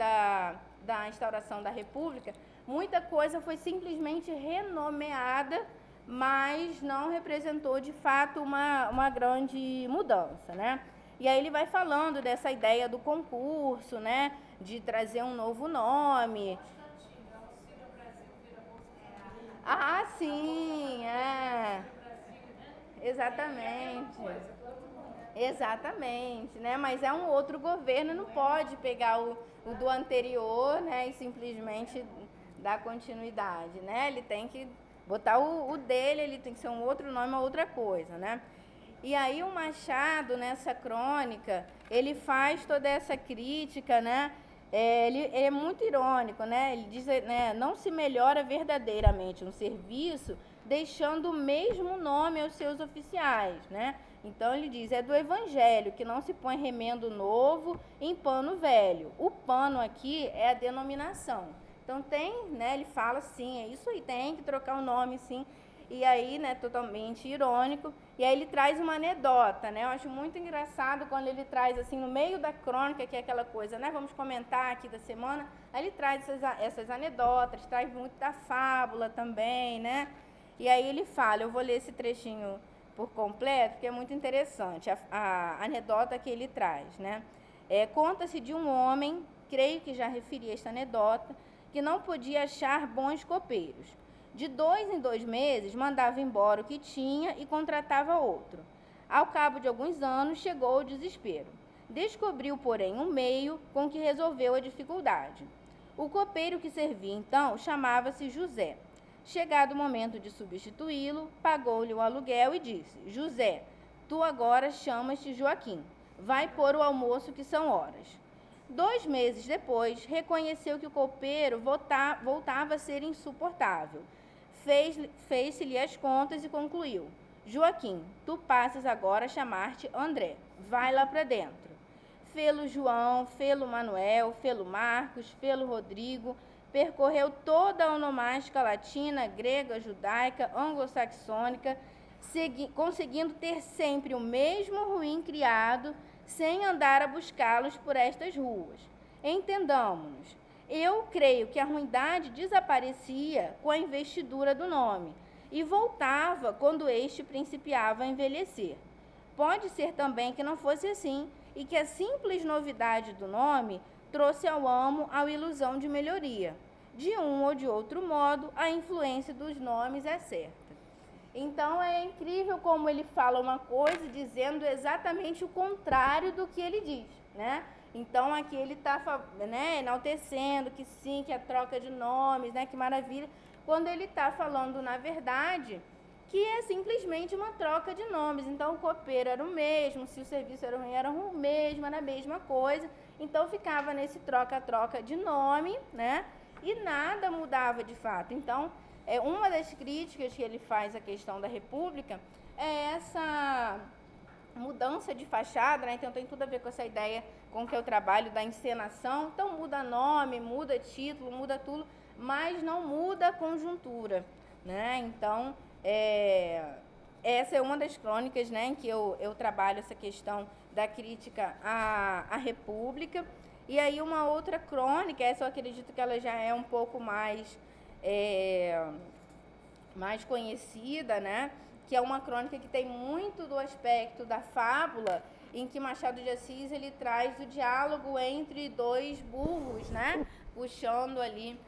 da instauração da República, muita coisa foi simplesmente renomeada, mas não representou, de fato, uma grande mudança, né? E aí ele vai falando dessa ideia do concurso, né, de trazer um novo nome. Sim, exatamente. Exatamente, né? Mas é um outro governo, não pode pegar o do anterior, né, e simplesmente dar continuidade, né? Ele tem que botar o dele, ele tem que ser um outro nome, uma outra coisa, né? E aí o Machado, nessa crônica, ele faz toda essa crítica, né? Ele é muito irônico, né? Ele diz, né, não se melhora verdadeiramente um serviço deixando o mesmo nome aos seus oficiais, né? Então ele diz, é do evangelho que não se põe remendo novo em pano velho. O pano aqui é a denominação. Então tem, né, ele fala sim, é isso aí, tem que trocar o nome sim. E aí, né, totalmente irônico. E aí ele traz uma anedota, né? Eu acho muito engraçado quando ele traz, assim, no meio da crônica, que é aquela coisa, né? Vamos comentar aqui da semana. Aí ele traz essas anedotas, traz muito da fábula também, né? E aí ele fala, eu vou ler esse trechinho por completo, porque é muito interessante, a anedota que ele traz, né? Conta-se de um homem, creio que já referi esta anedota, que não podia achar bons copeiros. De 2 em 2 meses, mandava embora o que tinha e contratava outro. Ao cabo de alguns anos, chegou o desespero. Descobriu, porém, um meio com que resolveu a dificuldade. O copeiro que servia, então, chamava-se José. Chegado o momento de substituí-lo, pagou-lhe o aluguel e disse, José, tu agora chamas-te Joaquim. Vai pôr o almoço que são horas. 2 meses depois, reconheceu que o copeiro voltava a ser insuportável. Fez-se-lhe as contas e concluiu, Joaquim, tu passas agora a chamar-te André. Vai lá para dentro. Fê-lo João, fê-lo Manuel, fê-lo Marcos, fê-lo Rodrigo, percorreu toda a onomástica latina, grega, judaica, anglo-saxônica, conseguindo ter sempre o mesmo ruim criado, sem andar a buscá-los por estas ruas. Entendamo-nos. Eu creio que a ruindade desaparecia com a investidura do nome e voltava quando este principiava a envelhecer. Pode ser também que não fosse assim e que a simples novidade do nome trouxe ao amo a ilusão de melhoria. De um ou de outro modo, a influência dos nomes é certa. Então, é incrível como ele fala uma coisa dizendo exatamente o contrário do que ele diz, né? Então, aqui ele está, né, enaltecendo que sim, que a troca de nomes, né, que maravilha, quando ele está falando, na verdade, que é simplesmente uma troca de nomes. Então, o copeiro era o mesmo, se o serviço era ruim, era o mesmo, era a mesma coisa. Então, ficava nesse troca-troca de nome, né? E nada mudava de fato. Então, uma das críticas que ele faz à questão da República é essa mudança de fachada, né? Então tem tudo a ver com essa ideia com que eu trabalho da encenação. Então muda nome, muda título, muda tudo, mas não muda a conjuntura, né? Então, essa é uma das crônicas, né, em que eu trabalho essa questão da crítica à República. E aí uma outra crônica, essa eu acredito que ela já é um pouco mais conhecida, né? Que é uma crônica que tem muito do aspecto da fábula, em que Machado de Assis ele traz o diálogo entre 2 burros, né? Puxando ali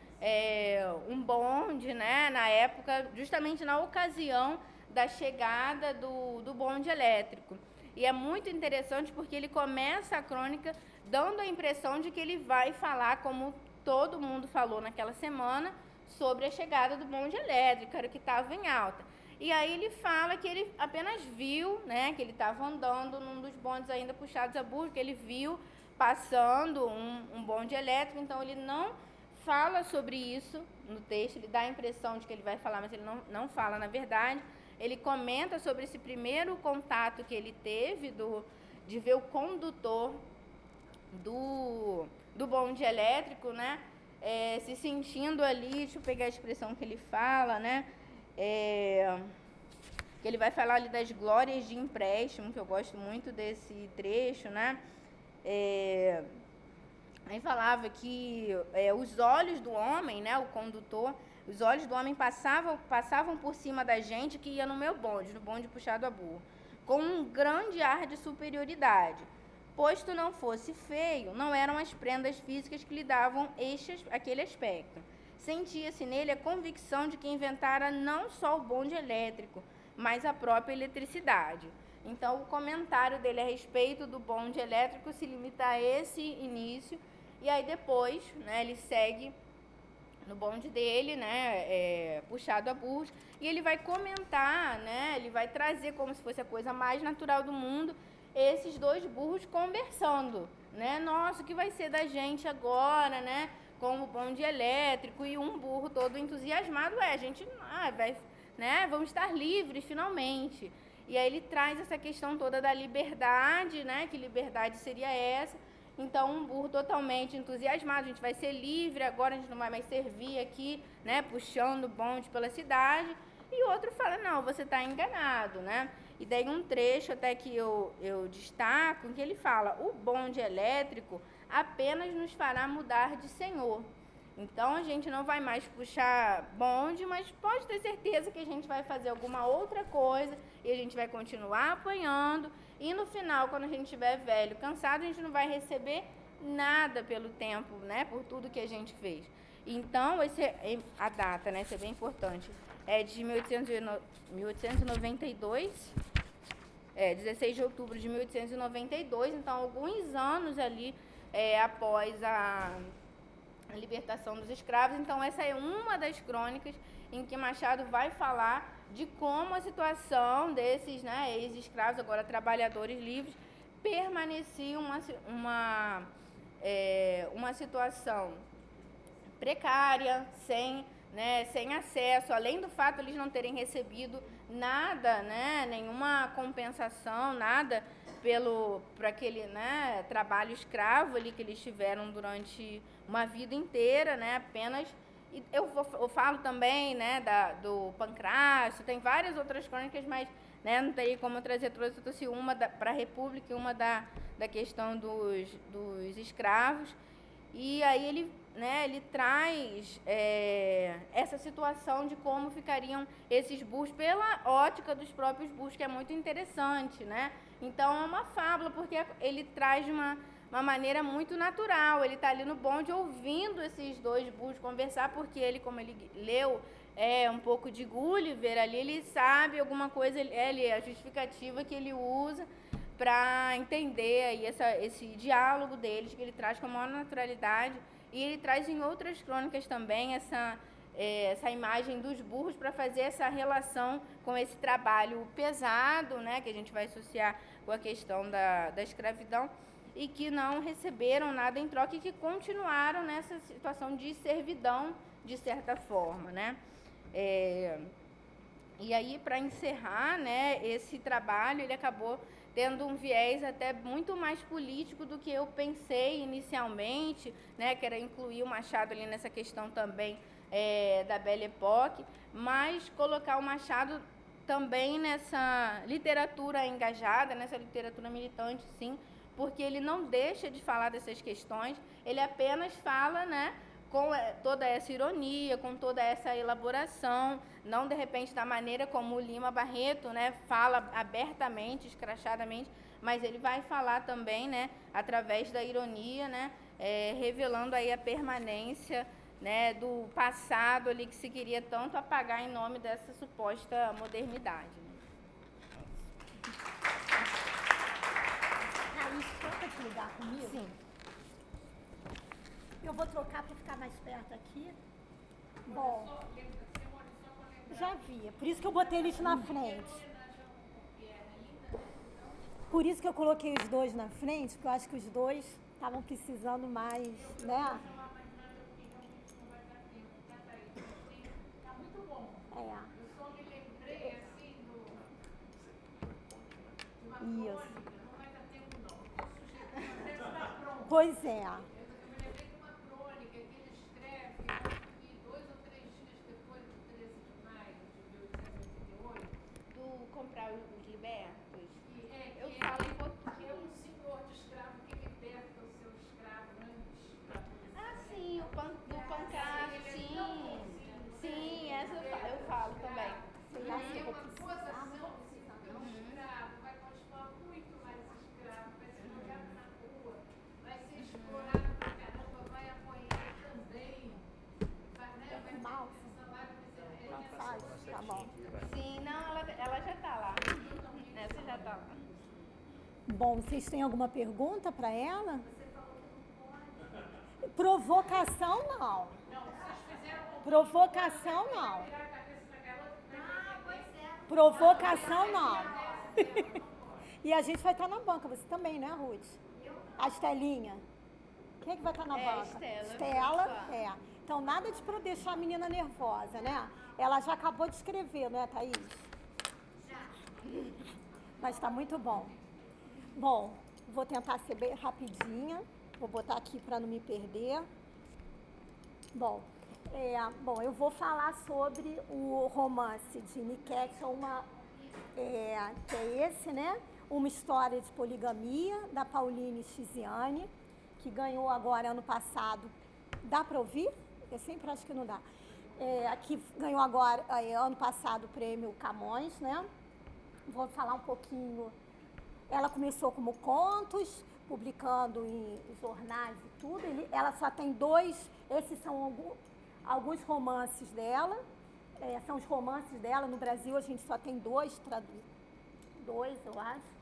um bonde, né? Na época, justamente na ocasião da chegada do bonde elétrico. E é muito interessante porque ele começa a crônica dando a impressão de que ele vai falar, como todo mundo falou naquela semana, sobre a chegada do bonde elétrico, era o que estava em alta. E aí ele fala que ele apenas viu, né, que ele estava andando num dos bondes ainda puxados a burro, que ele viu passando um bonde elétrico, então ele não fala sobre isso no texto, ele dá a impressão de que ele vai falar, mas ele não fala na verdade. Ele comenta sobre esse primeiro contato que ele teve de ver o condutor do bonde elétrico, né, se sentindo ali, deixa eu pegar a expressão que ele fala, né, que ele vai falar ali das glórias de empréstimo, que eu gosto muito desse trecho, né, aí falava que os olhos do homem, né, o condutor, os olhos do homem passavam por cima da gente que ia no meu bonde, no bonde puxado a burro, com um grande ar de superioridade. Posto não fosse feio, não eram as prendas físicas que lhe davam aquele aspecto. Sentia-se nele a convicção de que inventara não só o bonde elétrico, mas a própria eletricidade. Então, o comentário dele a respeito do bonde elétrico se limita a esse início, e aí depois, né, ele segue no bonde dele, né, puxado a burros, e ele vai comentar, né, ele vai trazer como se fosse a coisa mais natural do mundo, esses dois burros conversando, né, nossa, o que vai ser da gente agora, né, com o bonde elétrico, e um burro todo entusiasmado, a gente vai, né, vamos estar livres finalmente. E aí ele traz essa questão toda da liberdade, né, que liberdade seria essa. Então, um burro totalmente entusiasmado, a gente vai ser livre, agora a gente não vai mais servir aqui, né, puxando bonde pela cidade. E o outro fala, não, você está enganado, né? E daí um trecho até que eu destaco, em que ele fala, o bonde elétrico apenas nos fará mudar de senhor. Então, a gente não vai mais puxar bonde, mas pode ter certeza que a gente vai fazer alguma outra coisa e a gente vai continuar apanhando. E no final, quando a gente estiver velho, cansado, a gente não vai receber nada pelo tempo, né? Por tudo que a gente fez. Então, a data, né? Isso é bem importante. É de 1892, 16 de outubro de 1892. Então, alguns anos ali após a libertação dos escravos. Então, essa é uma das crônicas em que Machado vai falar de como a situação desses, né, ex-escravos, agora trabalhadores livres, permanecia uma situação precária, sem acesso, além do fato de eles não terem recebido nada, né, nenhuma compensação, nada por aquele, né, trabalho escravo ali que eles tiveram durante uma vida inteira, né, apenas. E eu falo também, né, do Pancrácio, tem várias outras crônicas, mas, né, não teria como trazer todas, eu trouxe uma para a República e uma da questão dos escravos. E aí ele traz essa situação de como ficariam esses burros pela ótica dos próprios burros, que é muito interessante, né? Então, é uma fábula, porque ele traz de uma maneira muito natural. Ele está ali no bonde ouvindo esses dois burros conversar, porque ele, como ele leu um pouco de Gulliver ali, ele sabe alguma coisa, a justificativa que ele usa para entender aí esse diálogo deles, que ele traz com a maior naturalidade. E ele traz em outras crônicas também essa imagem dos burros para fazer essa relação com esse trabalho pesado, né, que a gente vai associar com a questão da escravidão, e que não receberam nada em troca e que continuaram nessa situação de servidão, de certa forma, né? E aí, para encerrar, né, esse trabalho, ele acabou tendo um viés até muito mais político do que eu pensei inicialmente, né, que era incluir o Machado ali nessa questão também da Belle Époque, mas colocar o Machado também nessa literatura engajada, nessa literatura militante, sim, porque ele não deixa de falar dessas questões, ele apenas fala, né, com toda essa ironia, com toda essa elaboração, não de repente da maneira como o Lima Barreto, né, fala abertamente, escrachadamente, mas ele vai falar também, né, através da ironia, né, revelando aí a permanência, né, do passado ali que se queria tanto apagar em nome dessa suposta modernidade. Thaís, toca desligar comigo? Sim. Eu vou trocar para ficar mais perto aqui. Bom, já vi. É por isso que eu botei eles na frente. Por isso que eu coloquei os dois na frente, porque eu acho que os dois estavam precisando mais, né? Tá muito bom. Eu só me lembrei assim de uma crônica, não vai dar tempo não. Estou sugerindo até estar pronto. Pois é. Eu me lembrei de uma crônica que ele escreve, acho que 2 ou 3 dias depois do 13 de maio de 1888. Do comprar os libertos. Eu falo que é um senhor de escravo que liberta o seu escravo antes. Sim, do Pancrácio, sim. Sim, essa eu falo também. É uma acusação de um escravo, vai continuar muito mais escravo, vai ser jogado na rua, vai ser explorado bom. Vocês têm alguma pergunta para ela? Você falou que não pode. Provocação, não. Não, vocês fizeram um Provocação, não. virar a cabeça da garota pra Ah, pois é. Provocação, não. E a gente vai estar na banca. Você também, né, Ruth? A Estelinha. Quem é que vai estar na banca? Estela. Estela, é. Então, nada de deixar a menina nervosa, né? Ela já acabou de escrever, não é, Thaís? Mas está muito bom. Bom, vou tentar ser bem rapidinha. Vou botar aqui para não me perder. Bom, eu vou falar sobre o romance de Niket, que é esse, né? Uma história de poligamia, da Pauline Chiziane, que ganhou agora ano passado. Dá para ouvir? Eu sempre acho que não dá. Que ganhou agora, ano passado, o prêmio Camões, né? Vou falar um pouquinho. Ela começou como contos, publicando em jornais e tudo. Ela só tem 2, esses são alguns romances dela. São os romances dela. No Brasil, a gente só tem 2 traduzidos. 2, eu acho.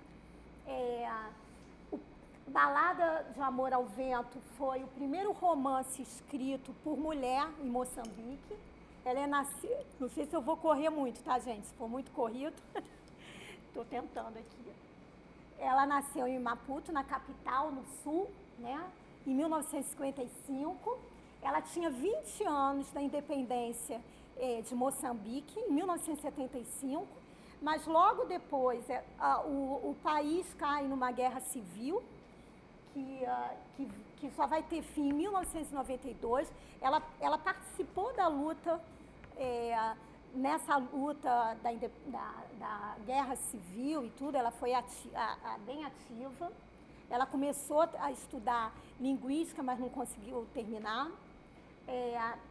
Balada de Amor ao Vento foi o primeiro romance escrito por mulher em Moçambique. Ela é nascida... Não sei se eu vou correr muito, tá, gente? Se for muito corrido, estou tentando aqui. Ela nasceu em Maputo, na capital, no sul, né? Em 1955. Ela tinha 20 anos da independência de Moçambique, em 1975. Mas logo depois, o país cai numa guerra civil, que só vai ter fim em 1992. Ela participou da luta, nessa luta da guerra civil e tudo, ela foi bem ativa. Ela começou a estudar linguística, mas não conseguiu terminar.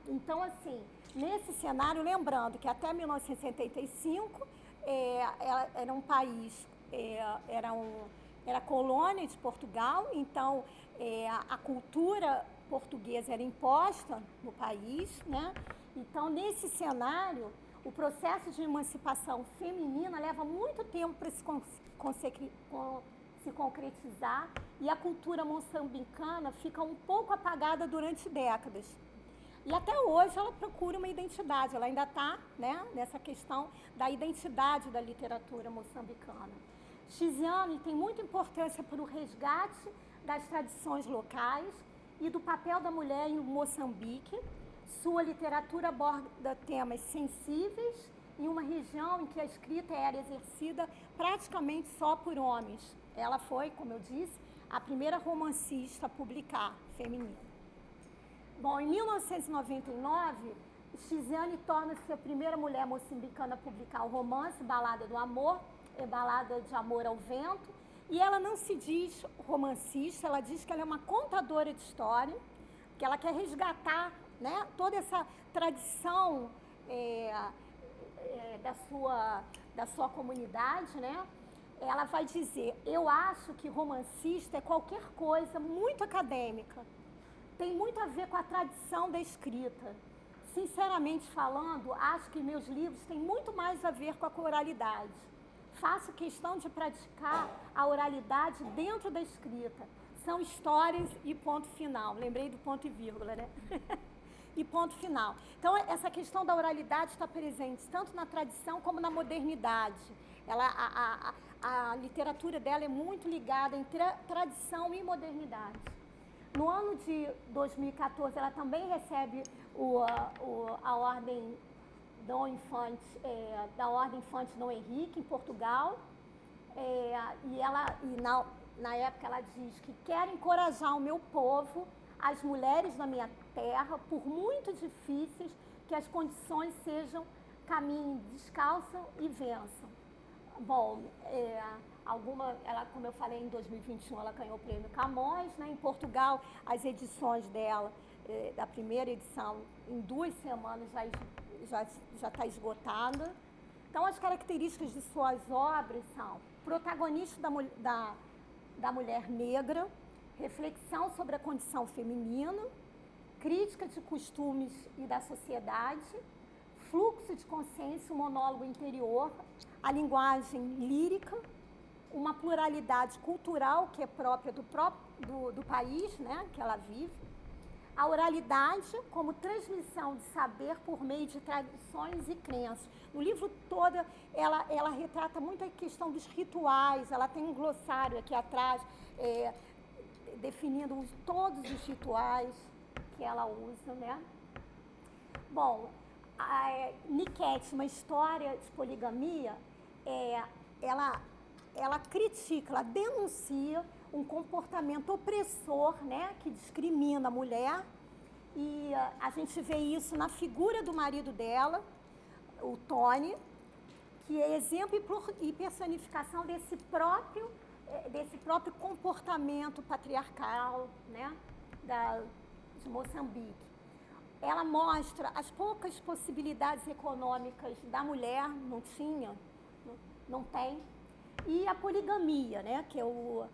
Então, assim, nesse cenário, lembrando que até 1975, era um país, era colônia de Portugal, então a cultura portuguesa era imposta no país, né? Então, nesse cenário, o processo de emancipação feminina leva muito tempo para se concretizar, e a cultura moçambicana fica um pouco apagada durante décadas. E até hoje ela procura uma identidade, ela ainda está, né, nessa questão da identidade da literatura moçambicana. Chiziane tem muita importância para o resgate das tradições locais e do papel da mulher em Moçambique. Sua literatura aborda temas sensíveis em uma região em que a escrita era exercida praticamente só por homens. Ela foi, como eu disse, a primeira romancista a publicar feminina. Bom, em 1999, Chiziane torna-se a primeira mulher moçambicana a publicar o romance Balada do Amor, Balada de Amor ao Vento, e ela não se diz romancista, ela diz que ela é uma contadora de história, que ela quer resgatar, né, toda essa tradição da sua comunidade, né? Ela vai dizer, eu acho que romancista é qualquer coisa muito acadêmica, tem muito a ver com a tradição da escrita. Sinceramente falando, acho que meus livros têm muito mais a ver com a oralidade. Faço questão de praticar a oralidade dentro da escrita. São histórias e ponto final. Lembrei do ponto e vírgula, né? E ponto final. Então, essa questão da oralidade está presente tanto na tradição como na modernidade. A literatura dela é muito ligada entre tradição e modernidade. No ano de 2014, ela também recebe a Ordem Dom Infante, da Ordem Infante Dom Henrique, em Portugal. Na época, ela diz que quer encorajar o meu povo, as mulheres da minha terra, por muito difíceis que as condições sejam, caminhem descalçam e vençam. Bom, como eu falei, em 2021 ela ganhou o prêmio Camões, né? Em Portugal, as edições dela, da primeira edição, em 2 semanas já está esgotada. Então, as características de suas obras são protagonista da mulher negra, reflexão sobre a condição feminina, crítica de costumes e da sociedade, fluxo de consciência, o monólogo interior, a linguagem lírica, uma pluralidade cultural que é própria do país, né, que ela vive, a oralidade como transmissão de saber por meio de tradições e crenças. No livro todo, ela retrata muito a questão dos rituais, ela tem um glossário aqui atrás, definindo todos os rituais que ela usa, né? Bom, Niket, uma história de poligamia, ela critica, ela denuncia um comportamento opressor, né, que discrimina a mulher, e a gente vê isso na figura do marido dela, o Tony, que é exemplo e personificação desse próprio comportamento patriarcal, né, de Moçambique. Ela mostra as poucas possibilidades econômicas da mulher, não tem, e a poligamia, né, que é o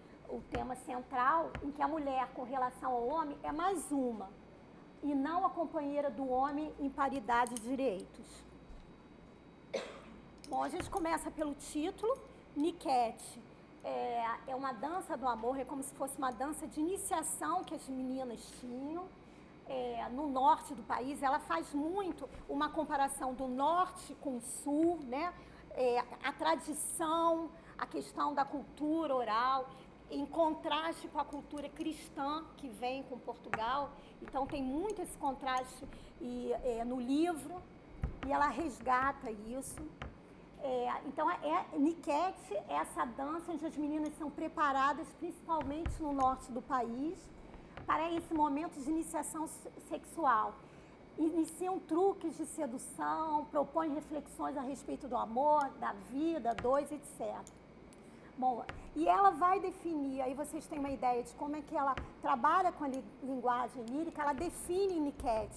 tema central, em que a mulher, com relação ao homem, é mais uma, e não a companheira do homem em paridade de direitos. Bom, a gente começa pelo título. Niket é uma dança do amor, é como se fosse uma dança de iniciação que as meninas tinham. No norte do país, ela faz muito uma comparação do norte com o sul, né? A tradição, a questão da cultura oral, em contraste com a cultura cristã que vem com Portugal. Então tem muito esse contraste no livro, e ela resgata isso. Então, Niket é essa dança onde as meninas são preparadas, principalmente no norte do país, para esse momento de iniciação sexual. Iniciam truques de sedução, propõem reflexões a respeito do amor, da vida, etc. Bom, e ela vai definir, aí vocês têm uma ideia de como é que ela trabalha com a linguagem lírica, ela define Niket.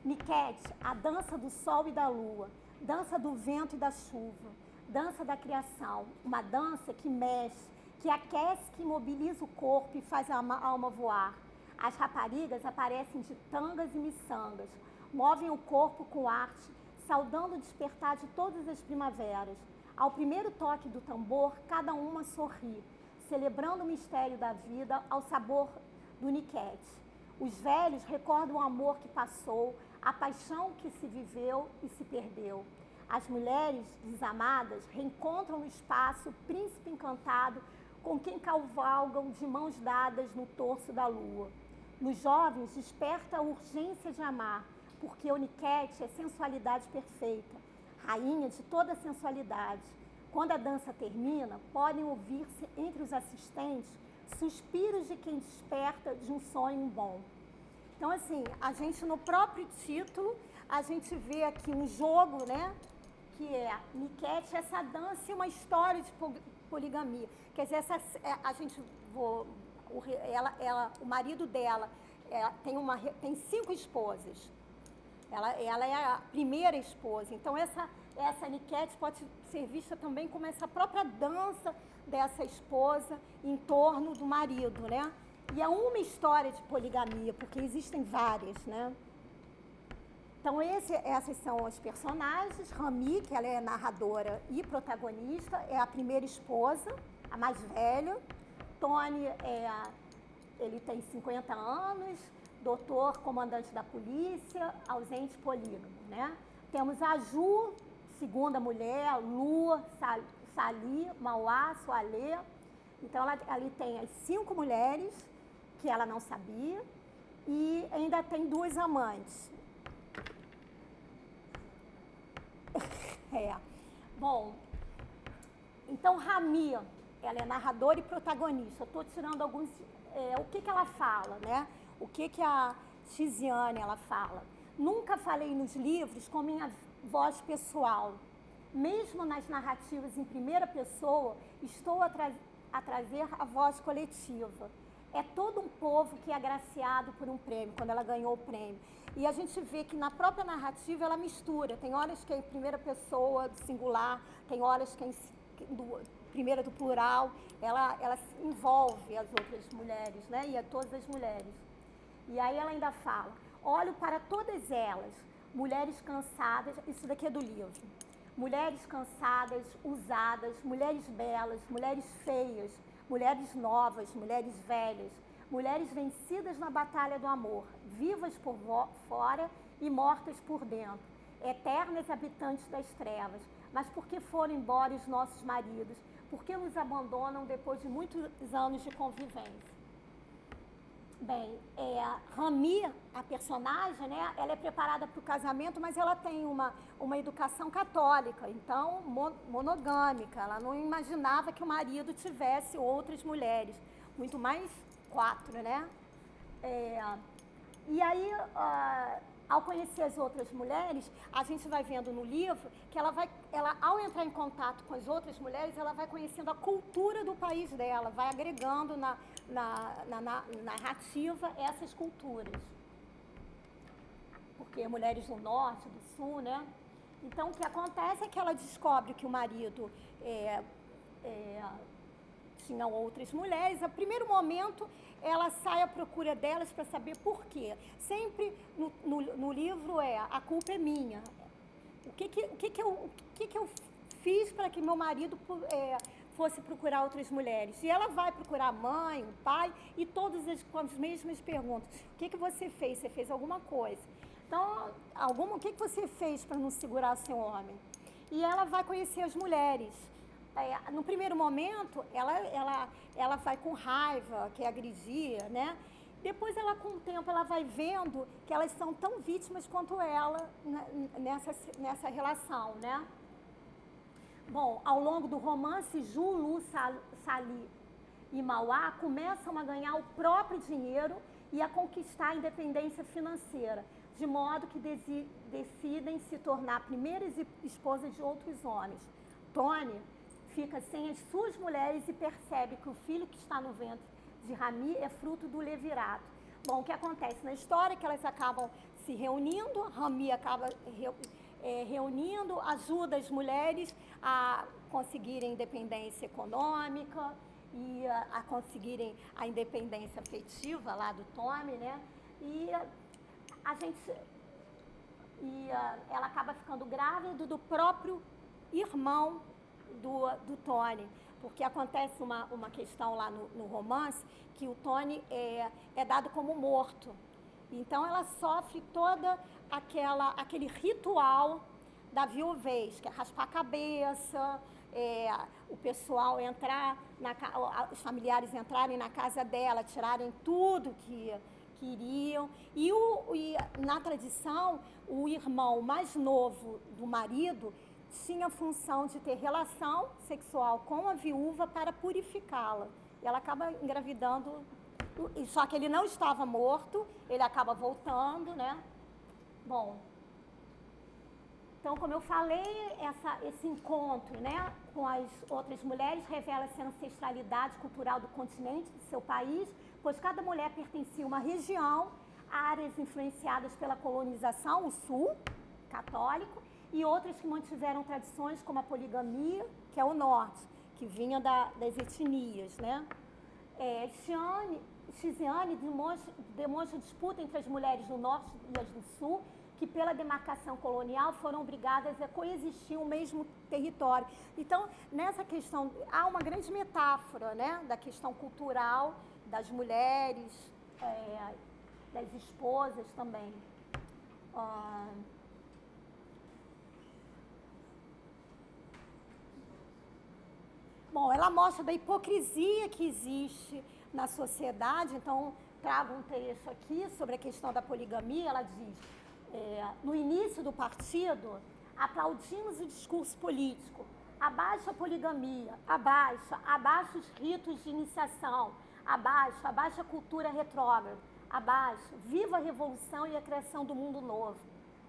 Niket, a dança do sol e da lua, dança do vento e da chuva, dança da criação, uma dança que mexe, que aquece, que mobiliza o corpo e faz a alma voar. As raparigas aparecem de tangas e miçangas, movem o corpo com arte, saudando o despertar de todas as primaveras. Ao primeiro toque do tambor, cada uma sorri, celebrando o mistério da vida ao sabor do Niket. Os velhos recordam o amor que passou, a paixão que se viveu e se perdeu. As mulheres desamadas reencontram no espaço o príncipe encantado com quem cavalgam de mãos dadas no torso da lua. Nos jovens desperta a urgência de amar, porque o Niket é sensualidade perfeita, rainha de toda a sensualidade. Quando a dança termina, podem ouvir-se entre os assistentes suspiros de quem desperta de um sonho bom. Então, assim, a gente no próprio título, a gente vê aqui um jogo, né, que é Niket, essa dança e uma história de poligamia. Quer dizer, o marido dela tem 5 esposas. Ela é a primeira esposa. Então, essa Niket pode ser vista também como essa própria dança dessa esposa em torno do marido, né? E é uma história de poligamia, porque existem várias, né? Então, essas são as personagens. Rami, que ela é narradora e protagonista, é a primeira esposa, a mais velha. Tony, ele tem 50 anos, doutor, comandante da polícia, ausente polígamo, né? Temos a Ju, segunda mulher, Lua, Sali, Mauá, Soalê. Então, ela ali tem as 5 mulheres, que ela não sabia, e ainda tem 2 amantes. Bom, então Rami, ela é narradora e protagonista. Eu estou tirando alguns... o que ela fala, né? O que a Tiziane, ela fala. Nunca falei nos livros com minha voz pessoal. Mesmo nas narrativas em primeira pessoa, estou a trazer a voz coletiva. É todo um povo que é agraciado por um prêmio, quando ela ganhou o prêmio. E a gente vê que na própria narrativa ela mistura. Tem horas que é em primeira pessoa, do singular, tem horas que é primeira do plural. Ela envolve as outras mulheres, né? E a todas as mulheres. E aí ela ainda fala, olho para todas elas, mulheres cansadas, isso daqui é do livro. mulheres cansadas, usadas, mulheres belas, mulheres feias, mulheres novas, mulheres velhas, mulheres vencidas na batalha do amor, vivas por fora e mortas por dentro, eternas habitantes das trevas. Mas por que foram embora os nossos maridos? Por que nos abandonam depois de muitos anos de convivência? Bem, Rami, a personagem, né, ela é preparada para o casamento, mas ela tem uma educação católica, então monogâmica. Ela não imaginava que o marido tivesse outras mulheres, muito mais 4, né? E aí, ao conhecer as outras mulheres, a gente vai vendo no livro que ela, ao entrar em contato com as outras mulheres, ela vai conhecendo a cultura do país dela, vai agregando na narrativa essas culturas. Porque mulheres do norte, do sul, né? Então, o que acontece é que ela descobre que o marido tinha outras mulheres. A primeiro momento, ela sai à procura delas para saber por quê. Sempre no livro a culpa é minha. O que eu fiz para que meu marido fosse procurar outras mulheres? E ela vai procurar a mãe, o pai, e todas com as mesmas perguntas. O que você fez? Você fez alguma coisa? Então, o que você fez para não segurar seu homem? E ela vai conhecer as mulheres. No primeiro momento, ela vai com raiva, quer agredir, né? Depois, com o tempo, ela vai vendo que elas são tão vítimas quanto ela nessa relação, né? Bom, ao longo do romance, Ju, Lu, Sali e Mauá começam a ganhar o próprio dinheiro e a conquistar a independência financeira, de modo que decidem se tornar primeiras esposas de outros homens. Tony fica sem as suas mulheres e percebe que o filho que está no ventre de Rami é fruto do levirato. Bom, o que acontece na história é que elas acabam se reunindo, Rami acaba reunindo, ajuda as mulheres a conseguirem independência econômica e a conseguirem a independência afetiva lá do Tommy, né? E ela acaba ficando grávida do próprio irmão do Tony, porque acontece uma questão lá no romance que o Tony é dado como morto. Então ela sofre toda aquele ritual da viuvez, que é raspar a cabeça, o pessoal entrar, os familiares entrarem na casa dela, tirarem tudo que queriam. E na tradição, o irmão mais novo do marido tinha a função de ter relação sexual com a viúva para purificá-la. E ela acaba engravidando, só que ele não estava morto, ele acaba voltando, né? Bom, então, como eu falei, esse encontro, né, com as outras mulheres revela-se a ancestralidade cultural do continente, do seu país, pois cada mulher pertencia a uma região, áreas influenciadas pela colonização, o sul, católico, e outras que mantiveram tradições como a poligamia, que é o norte, que vinha das etnias, né? Xiziane demonstra disputa entre as mulheres do norte e as do sul, que pela demarcação colonial foram obrigadas a coexistir no mesmo território. Então, nessa questão, há uma grande metáfora, né, da questão cultural das mulheres, das esposas também. Bom, ela mostra da hipocrisia que existe na sociedade. Então, trago um trecho aqui sobre a questão da poligamia. Ela diz: no início do partido, aplaudimos o discurso político. Abaixo a poligamia, abaixo os ritos de iniciação, abaixo a cultura retrógrada, abaixo, viva a revolução e a criação do mundo novo.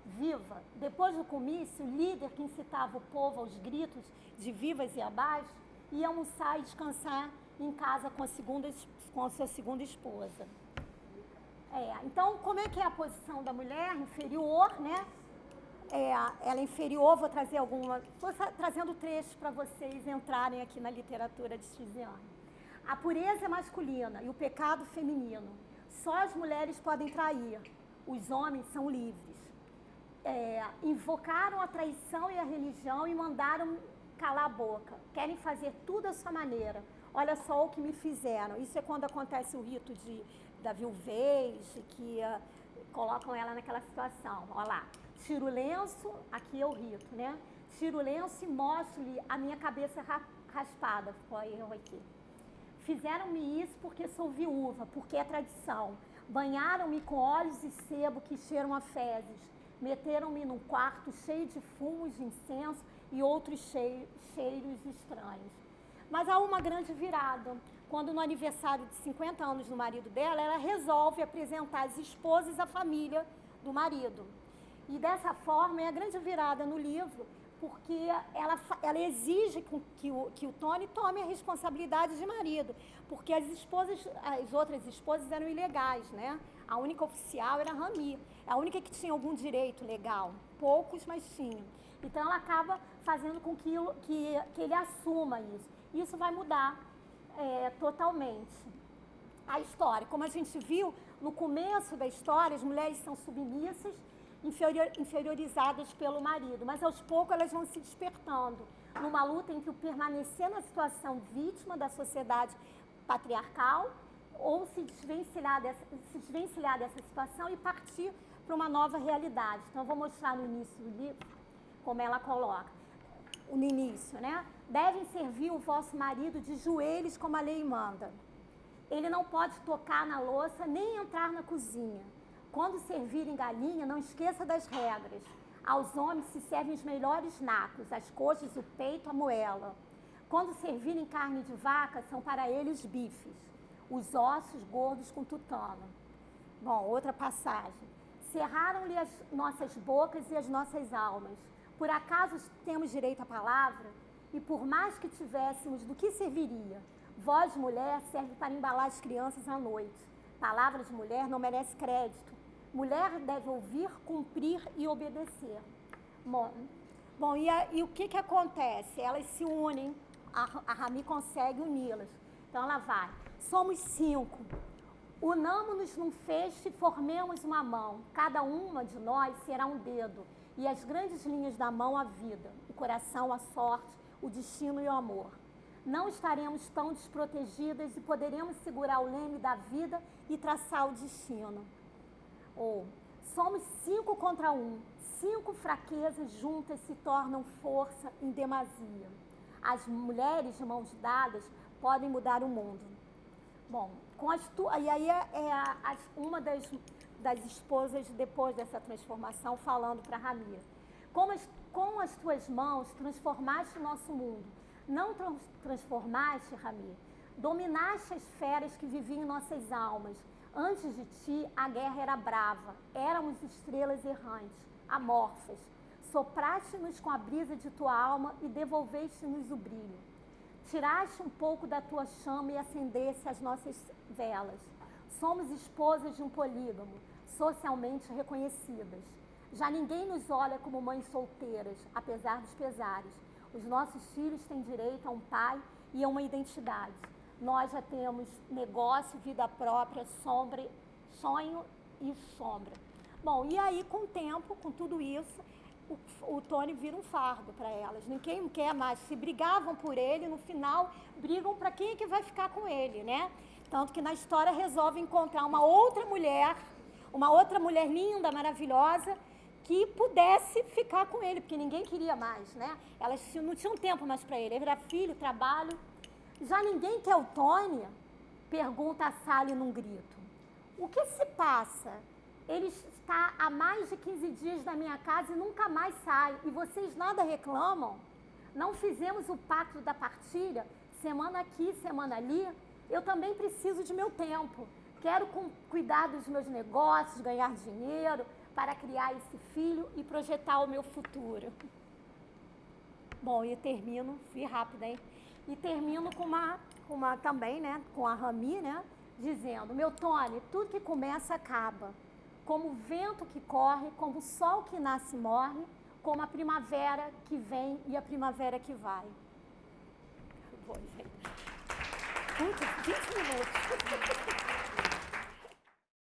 Viva! Depois do comício, o líder que incitava o povo aos gritos de vivas e abaixo ia almoçar e descansar em casa com a sua segunda esposa. Então, como é que é a posição da mulher? Inferior, né? Ela é inferior, vou trazendo trechos para vocês entrarem aqui na literatura de Xiziane. A pureza é masculina e o pecado feminino. Só as mulheres podem trair, os homens são livres. invocaram a traição e a religião e mandaram calar a boca. Querem fazer tudo à sua maneira. Olha só o que me fizeram. Isso é quando acontece o rito da viuvez, que colocam ela naquela situação. Olha lá, tiro o lenço, aqui é o rito, né? Tiro o lenço e mostro-lhe a minha cabeça raspada. Foi erro aqui. Fizeram-me isso porque sou viúva, porque é tradição. Banharam-me com óleos e sebo que cheiram a fezes. Meteram-me num quarto cheio de fumos de incenso e outros cheiros estranhos. Mas há uma grande virada. Quando no aniversário de 50 anos do marido dela, ela resolve apresentar as esposas à família do marido. E dessa forma é a grande virada no livro, porque ela exige que o Tony tome a responsabilidade de marido, porque as outras esposas eram ilegais, né? A única oficial era a Rami, a única que tinha algum direito legal, poucos, mas tinham. Então ela acaba fazendo com que ele assuma isso. Isso vai mudar totalmente a história. Como a gente viu, no começo da história, as mulheres são submissas, inferiorizadas pelo marido, mas aos poucos elas vão se despertando numa luta entre o permanecer na situação vítima da sociedade patriarcal ou se desvencilhar dessa situação e partir para uma nova realidade. Então eu vou mostrar no início do livro como ela coloca, no início, né? Devem servir o vosso marido de joelhos como a lei manda. Ele não pode tocar na louça nem entrar na cozinha. Quando servirem galinha, não esqueça das regras. Aos homens se servem os melhores nacos, as coxas, o peito, a moela. Quando servirem carne de vaca, são para ele os bifes, os ossos gordos com tutano. Bom, outra passagem. Cerraram-lhe as nossas bocas e as nossas almas. Por acaso temos direito à palavra? E por mais que tivéssemos, do que serviria? Voz, mulher, serve para embalar as crianças à noite. Palavra de mulher não merece crédito. Mulher deve ouvir, cumprir e obedecer. Bom, e o que acontece? Elas se unem, a Rami consegue uni-las. Então ela vai. Somos 5. Unamo-nos num feixe e formemos uma mão. Cada uma de nós será um dedo. E as grandes linhas da mão a vida, o coração a sorte, o destino e o amor. Não estaremos tão desprotegidas e poderemos segurar o leme da vida e traçar o destino. Ou, somos 5 contra 1. 5 fraquezas juntas se tornam força em demasia. As mulheres de mãos dadas podem mudar o mundo. Bom, e aí uma das esposas, depois dessa transformação, falando para Ramira. Com as tuas mãos transformaste o nosso mundo. Não transformaste, Ramira. Dominaste as feras que viviam em nossas almas. Antes de ti, a guerra era brava. Éramos estrelas errantes, amorfas. Sopraste-nos com a brisa de tua alma e devolveste-nos o brilho. Tiraste um pouco da tua chama e acendeste as nossas velas. Somos esposas de um polígamo, socialmente reconhecidas. Já ninguém nos olha como mães solteiras, apesar dos pesares. Os nossos filhos têm direito a um pai e a uma identidade. Nós já temos negócio, vida própria, sonho e sombra. Bom, e aí com o tempo, com tudo isso, o Tony vira um fardo para elas. Ninguém quer mais. Se brigavam por ele, no final, brigam para quem é que vai ficar com ele, né? Tanto que na história resolve encontrar uma outra mulher linda, maravilhosa, que pudesse ficar com ele, porque ninguém queria mais, né? Elas não tinham tempo mais para ele. Ele era filho, trabalho. Já ninguém quer o Tony? Pergunta a Sally num grito. O que se passa? Ele está há mais de 15 dias na minha casa e nunca mais sai. E vocês nada reclamam? Não fizemos o pacto da partilha? Semana aqui, semana ali? Eu também preciso de meu tempo. Quero cuidar dos meus negócios, ganhar dinheiro para criar esse filho e projetar o meu futuro. Bom, e termino, fui rápida, hein? E termino com uma também, né? Com a Rami, né? Dizendo, meu Tony, tudo que começa acaba. Como o vento que corre, como o sol que nasce e morre, como a primavera que vem e a primavera que vai. Bom, gente. 20 minutos.